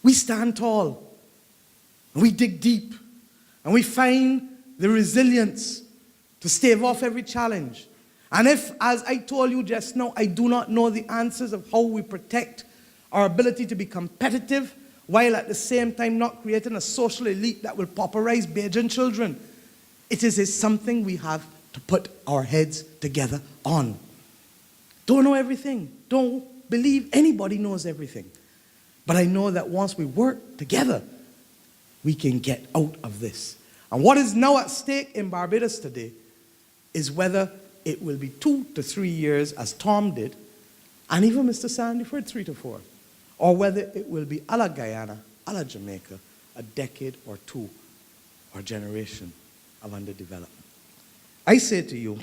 We stand tall, and we dig deep, and we find the resilience to stave off every challenge. And if, as I told you just now, I do not know the answers of how we protect our ability to be competitive, while at the same time not creating a social elite that will pauperize Bajan children, it is something we have to put our heads together on. Don't know everything. Don't believe anybody knows everything. But I know that once we work together, we can get out of this. And what is now at stake in Barbados today is whether it will be 2 to 3 years, as Tom did, and even Mr. Sandiford 3 to 4, or whether it will be a la Guyana, a la Jamaica, a decade or two, or generation of underdevelopment. I say to you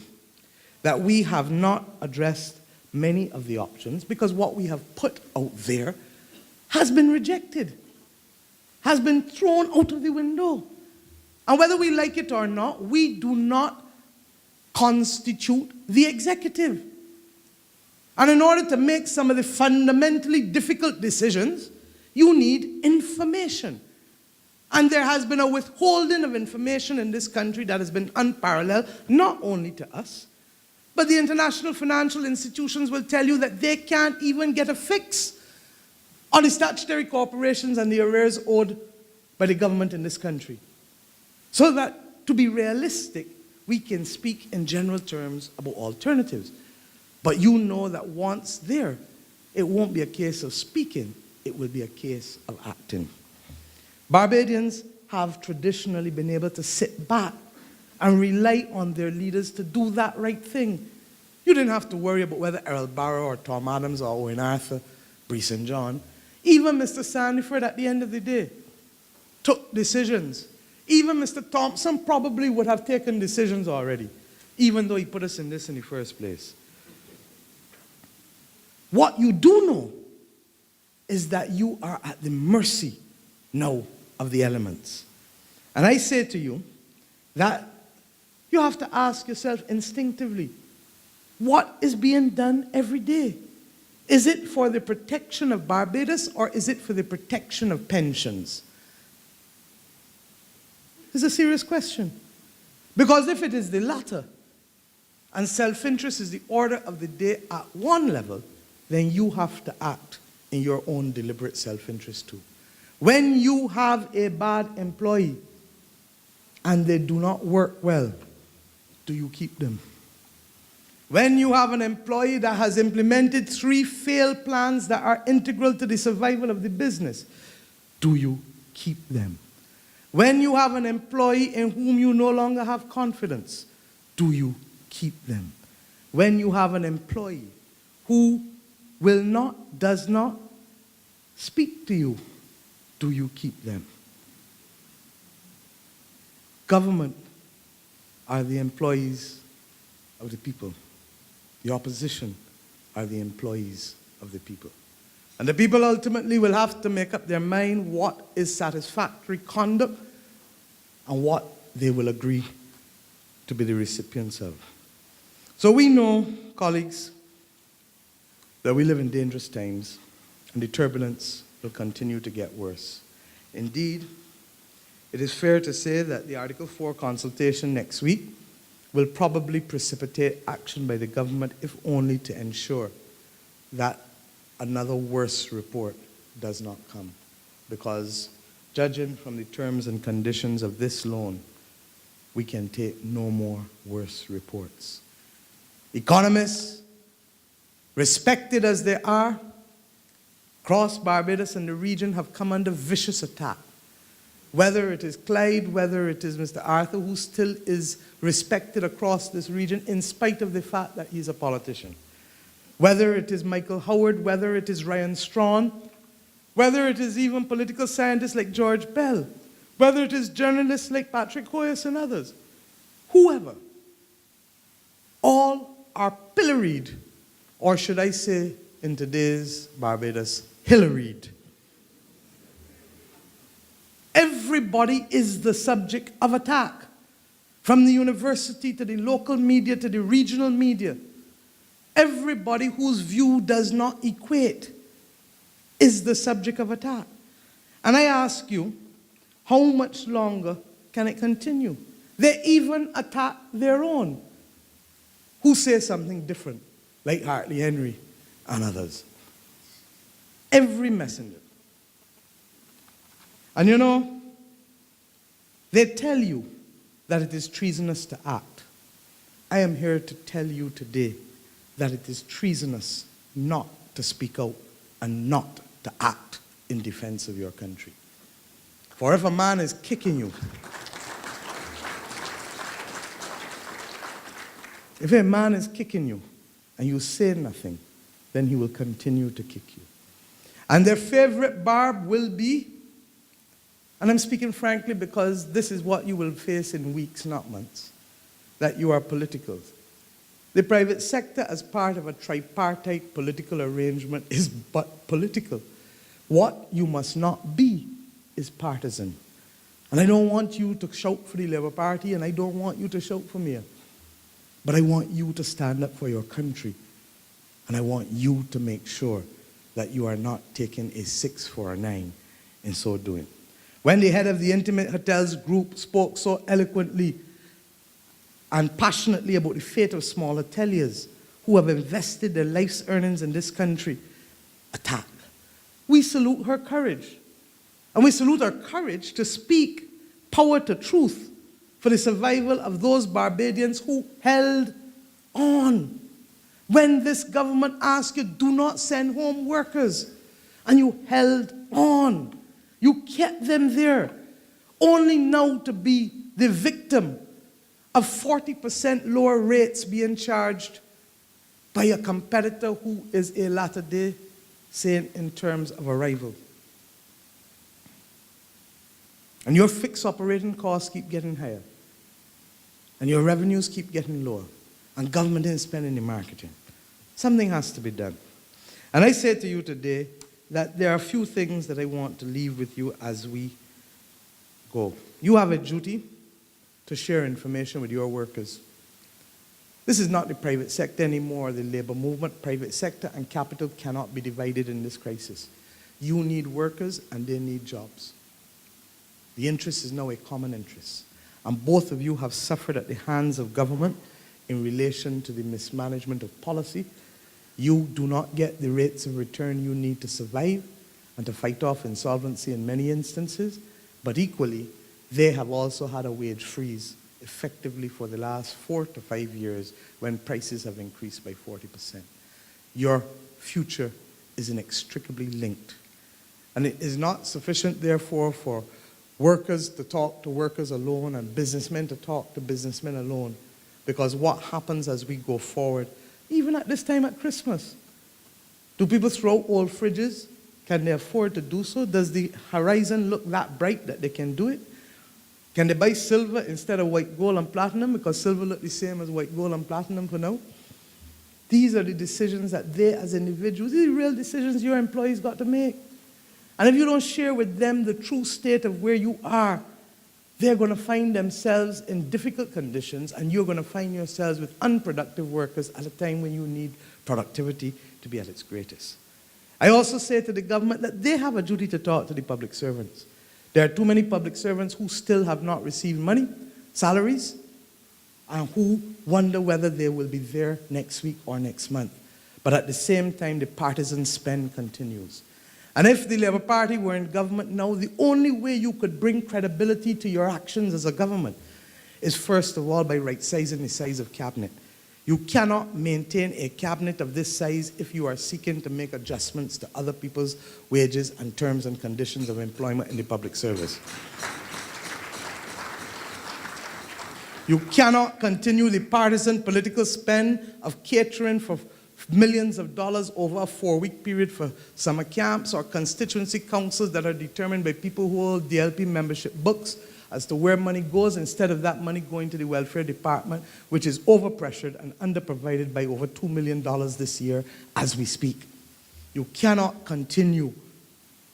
that we have not addressed many of the options because what we have put out there has been rejected, has been thrown out of the window. And whether we like it or not, we do not constitute the executive. And in order to make some of the fundamentally difficult decisions, you need information. And there has been a withholding of information in this country that has been unparalleled, not only to us, but the international financial institutions will tell you that they can't even get a fix on the statutory corporations and the arrears owed by the government in this country. So that, to be realistic, we can speak in general terms about alternatives. But you know that once there, it won't be a case of speaking, it will be a case of acting. Barbadians have traditionally been able to sit back and rely on their leaders to do that right thing. You didn't have to worry about whether Errol Barrow or Tom Adams or Owen Arthur, Brees and John, even Mr. Sandiford at the end of the day, took decisions. Even Mr. Thompson probably would have taken decisions already, even though he put us in this in the first place. What you do know is that you are at the mercy now of the elements. And I say to you that you have to ask yourself instinctively, what is being done every day? Is it for the protection of Barbados or is it for the protection of pensions? It's a serious question. Because if it is the latter, and self-interest is the order of the day at one level, then you have to act in your own deliberate self-interest too. When you have a bad employee and they do not work well, do you keep them? When you have an employee that has implemented 3 failed plans that are integral to the survival of the business, do you keep them? When you have an employee in whom you no longer have confidence, do you keep them? When you have an employee who does not speak to you, do you keep them? Government are the employees of the people. The opposition are the employees of the people. And the people ultimately will have to make up their mind what is satisfactory conduct and what they will agree to be the recipients of. So we know, colleagues, that we live in dangerous times and the turbulence will continue to get worse. Indeed, it is fair to say that the Article 4 consultation next week will probably precipitate action by the government, if only to ensure that another worse report does not come. Because judging from the terms and conditions of this loan, we can take no more worse reports. Economists, respected as they are, across Barbados and the region have come under vicious attack. Whether it is Clyde, whether it is Mr. Arthur, who still is respected across this region in spite of the fact that he's a politician. Whether it is Michael Howard, whether it is Ryan Strawn, whether it is even political scientists like George Bell, whether it is journalists like Patrick Hoyas and others, whoever, all are pilloried, or should I say, in today's Barbados, Hillaried. Everybody is the subject of attack, from the university to the local media to the regional media. Everybody whose view does not equate is the subject of attack. And I ask you, how much longer can it continue? They even attack their own, who say something different, like Hartley Henry and others. Every messenger. And you know, they tell you that it is treasonous to act. I am here to tell you today that it is treasonous not to speak out and not to act in defense of your country. For if a man is kicking you, if a man is kicking you and you say nothing, then he will continue to kick you. And their favorite barb will be, and I'm speaking frankly because this is what you will face in weeks, not months, that you are political. The private sector, as part of a tripartite political arrangement, is but political. What you must not be is partisan. And I don't want you to shout for the Labour Party, and I don't want you to shout for Mia. But I want you to stand up for your country. And I want you to make sure that you are not taking a 6 for a 9 in so doing. When the head of the Intimate Hotels group spoke so eloquently and passionately about the fate of small hoteliers who have invested their life's earnings in this country, attack. We salute her courage. And we salute her courage to speak power to truth for the survival of those Barbadians who held on. When this government asked you, do not send home workers, and you held on. You kept them there, only now to be the victim of 40% lower rates being charged by a competitor who is a latter-day saint in terms of a rival. And your fixed operating costs keep getting higher. And your revenues keep getting lower. And government isn't spending in marketing. Something has to be done. And I say to you today that there are a few things that I want to leave with you as we go. You have a duty to share information with your workers. This is not the private sector anymore, the labor movement. Private sector and capital cannot be divided in this crisis. You need workers and they need jobs. The interest is now a common interest. And both of you have suffered at the hands of government in relation to the mismanagement of policy. You do not get the rates of return you need to survive and to fight off insolvency in many instances, but equally, they have also had a wage freeze effectively for the last 4 to 5 years when prices have increased by 40%. Your future is inextricably linked. And it is not sufficient, therefore, for workers to talk to workers alone and businessmen to talk to businessmen alone, because what happens as we go forward, even at this time at Christmas, do people throw old fridges? Can they afford to do so? Does the horizon look that bright that they can do it? Can they buy silver instead of white, gold, and platinum because silver look the same as white, gold, and platinum for now? These are the decisions that they as individuals, these are real decisions your employees got to make. And if you don't share with them the true state of where you are, they're going to find themselves in difficult conditions, and you're going to find yourselves with unproductive workers at a time when you need productivity to be at its greatest. I also say to the government that they have a duty to talk to the public servants. There are too many public servants who still have not received money, salaries, and who wonder whether they will be there next week or next month. But at the same time, the partisan spend continues. And if the Labour Party were in government now, the only way you could bring credibility to your actions as a government is, first of all, by right-sizing the size of cabinet. You cannot maintain a cabinet of this size if you are seeking to make adjustments to other people's wages and terms and conditions of employment in the public service. You cannot continue the partisan political spend of catering for millions of dollars over a 4-week period for summer camps or constituency councils that are determined by people who hold DLP membership books as to where money goes, instead of that money going to the welfare department, which is overpressured and underprovided by over $2 million this year as we speak. You cannot continue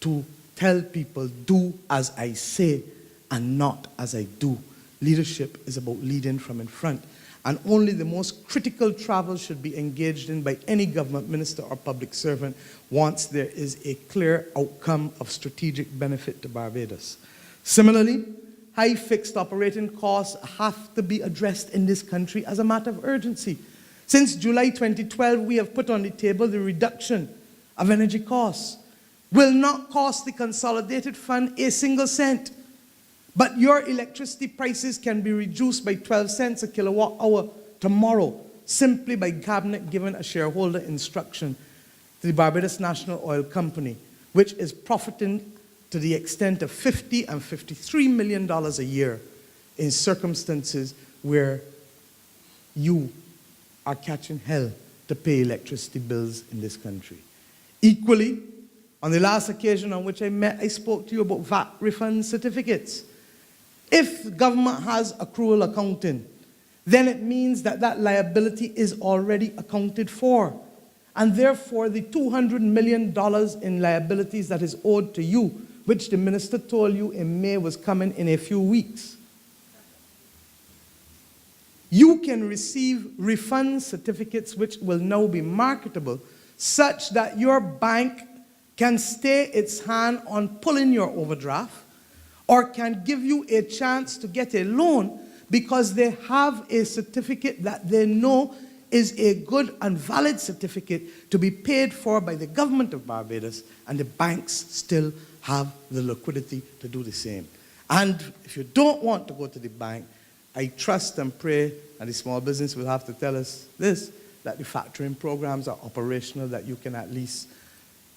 to tell people, do as I say and not as I do. Leadership is about leading from in front. And only the most critical travel should be engaged in by any government minister or public servant once there is a clear outcome of strategic benefit to Barbados. Similarly, high fixed operating costs have to be addressed in this country as a matter of urgency. Since July 2012, we have put on the table the reduction of energy costs. Will not cost the consolidated fund a single cent. But your electricity prices can be reduced by 12 cents a kilowatt hour tomorrow, simply by Cabinet giving a shareholder instruction to the Barbados National Oil Company, which is profiting to the extent of $50 and $53 million a year in circumstances where you are catching hell to pay electricity bills in this country. Equally, on the last occasion on which I met, I spoke to you about VAT refund certificates. If government has accrual accounting, then it means that that liability is already accounted for. And therefore, the $200 million in liabilities that is owed to you, which the minister told you in May was coming in a few weeks, you can receive refund certificates which will now be marketable, such that your bank can stay its hand on pulling your overdraft, or can give you a chance to get a loan because they have a certificate that they know is a good and valid certificate to be paid for by the government of Barbados, and the banks still have the liquidity to do the same. And if you don't want to go to the bank, I trust and pray, and the small business will have to tell us this, that the factoring programs are operational, that you can at least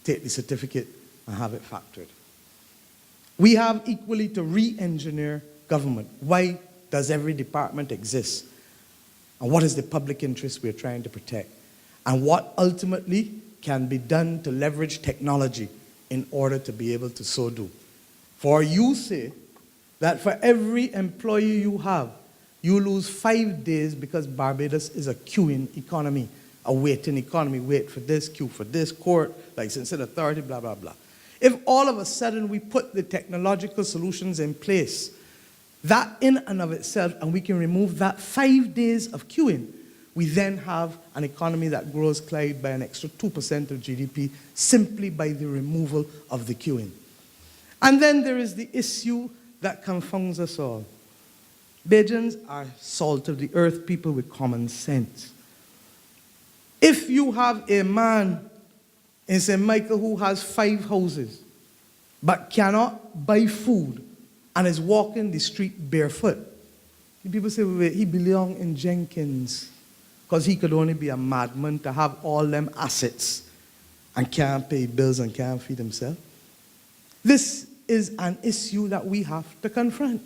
take the certificate and have it factored. We have equally to re-engineer government. Why does every department exist? And what is the public interest we're trying to protect? And what ultimately can be done to leverage technology in order to be able to so do? For you say that for every employee you have, you lose 5 days because Barbados is a queuing economy, a waiting economy. Wait for this, queue for this, court, licensing authority, blah, blah, blah. If all of a sudden we put the technological solutions in place, that in and of itself, and we can remove that 5 days of queuing, we then have an economy that grows, Clyde, by an extra 2% of GDP simply by the removal of the queuing. And then there is the issue that confounds us all. Bajans are salt of the earth people with common sense. If you have a man in St. Michael who has 5 houses but cannot buy food and is walking the street barefoot, people say, wait, he belongs in Jenkins because he could only be a madman to have all them assets and can't pay bills and can't feed himself. This is an issue that we have to confront.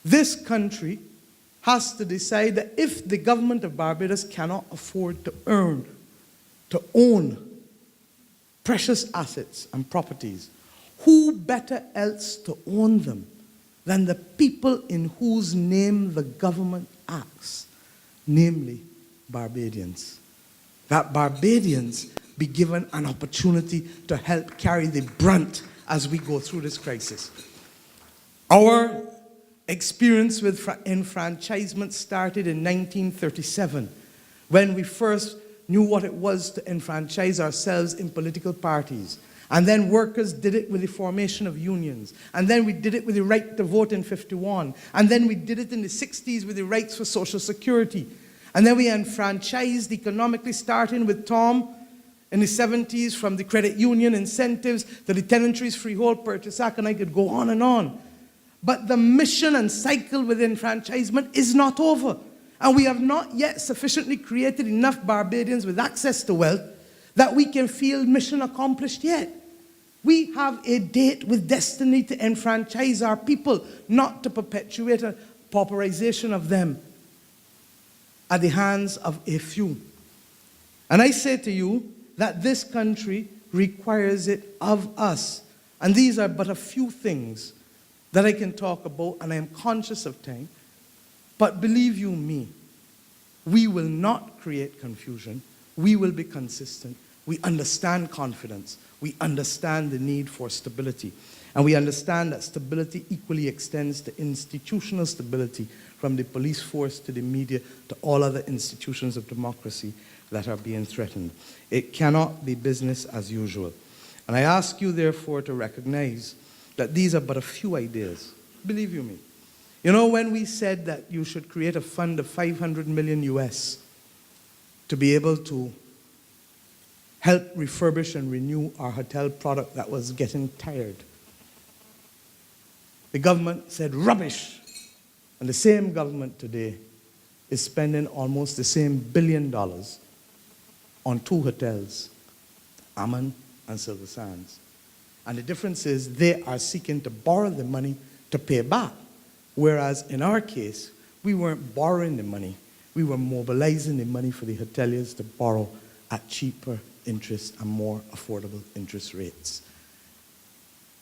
This country has to decide that if the government of Barbados cannot afford to own precious assets and properties, who better else to own them than the people in whose name the government acts, namely Barbadians? That Barbadians be given an opportunity to help carry the brunt as we go through this crisis. Our experience with enfranchisement started in 1937, when we first knew what it was to enfranchise ourselves in political parties. And then workers did it with the formation of unions. And then we did it with the right to vote in 51. And then we did it in the 60s with the rights for Social Security. And then we enfranchised economically, starting with Tom in the 70s, from the credit union incentives to the Tenantries Freehold Purchase Act, and I could go on and on. But the mission and cycle with enfranchisement is not over. And we have not yet sufficiently created enough Barbadians with access to wealth that we can feel mission accomplished yet. We have a date with destiny to enfranchise our people, not to perpetuate a pauperization of them at the hands of a few. And I say to you that this country requires it of us. And these are but a few things that I can talk about, and I am conscious of time. But believe you me, we will not create confusion. We will be consistent. We understand confidence. We understand the need for stability. And we understand that stability equally extends to institutional stability, from the police force to the media to all other institutions of democracy that are being threatened. It cannot be business as usual. And I ask you, therefore, to recognize that these are but a few ideas. Believe you me. You know, when we said that you should create a fund of 500 million US to be able to help refurbish and renew our hotel product that was getting tired, the government said, rubbish. And the same government today is spending almost the same $1 billion on 2 hotels, Aman and Silver Sands. And the difference is they are seeking to borrow the money to pay back. Whereas in our case, we weren't borrowing the money. We were mobilizing the money for the hoteliers to borrow at cheaper interest and more affordable interest rates.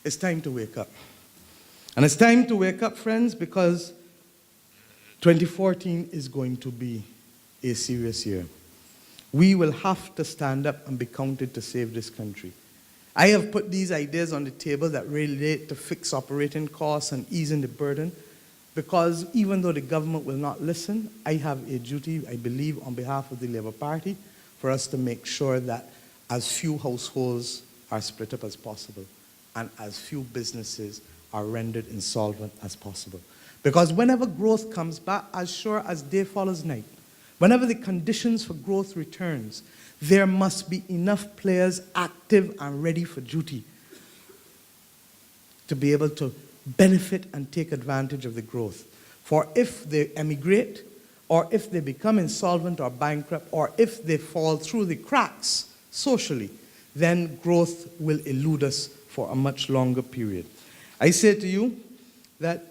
It's time to wake up. And it's time to wake up, friends, because 2014 is going to be a serious year. We will have to stand up and be counted to save this country. I have put these ideas on the table that relate to fixed operating costs and easing the burden, because even though the government will not listen, I have a duty, I believe, on behalf of the Labour Party, for us to make sure that as few households are split up as possible and as few businesses are rendered insolvent as possible. Because whenever growth comes back, as sure as day follows night, whenever the conditions for growth returns, there must be enough players active and ready for duty to be able to benefit and take advantage of the growth. For if they emigrate, or if they become insolvent or bankrupt, or if they fall through the cracks socially, then growth will elude us for a much longer period. I say to you that,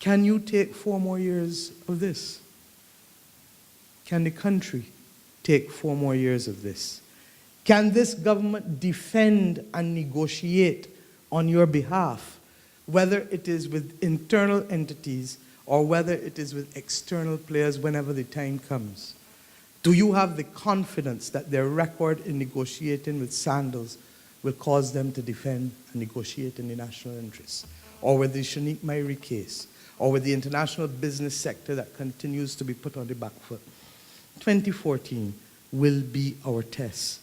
can you take 4 more years of this? Can the country take 4 more years of this? Can this government defend and negotiate on your behalf, whether it is with internal entities or whether it is with external players whenever the time comes? Do you have the confidence that their record in negotiating with sandals will cause them to defend and negotiate in the national interest? Or with the Shanique Myrie case? Or with the international business sector that continues to be put on the back foot? 2014 will be our test.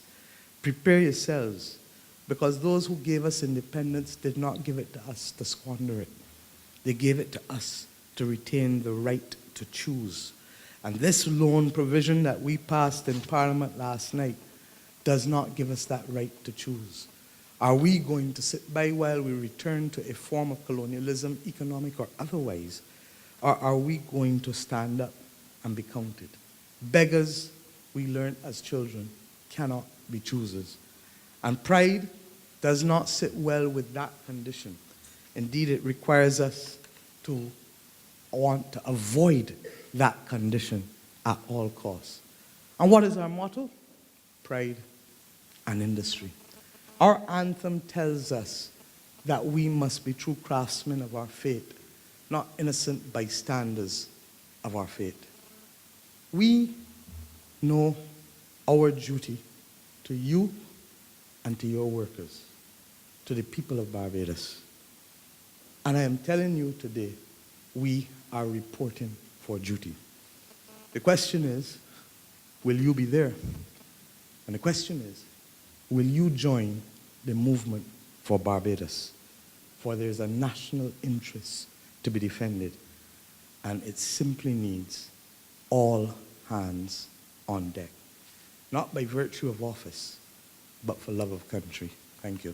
Prepare yourselves, because those who gave us independence did not give it to us to squander it. They gave it to us to retain the right to choose. And this loan provision that we passed in Parliament last night does not give us that right to choose. Are we going to sit by while we return to a form of colonialism, economic or otherwise? Or are we going to stand up and be counted? Beggars, we learned as children, cannot be choosers. And pride does not sit well with that condition. Indeed, it requires us to want to avoid that condition at all costs. And what is our motto? Pride and industry. Our anthem tells us that we must be true craftsmen of our fate, not innocent bystanders of our fate. We know our duty to you and to your workers, to the people of Barbados. And I am telling you today, we are reporting for duty. The question is, will you be there? And the question is, will you join the movement for Barbados? For there is a national interest to be defended, and it simply needs all hands on deck. Not by virtue of office, but for love of country. Thank you.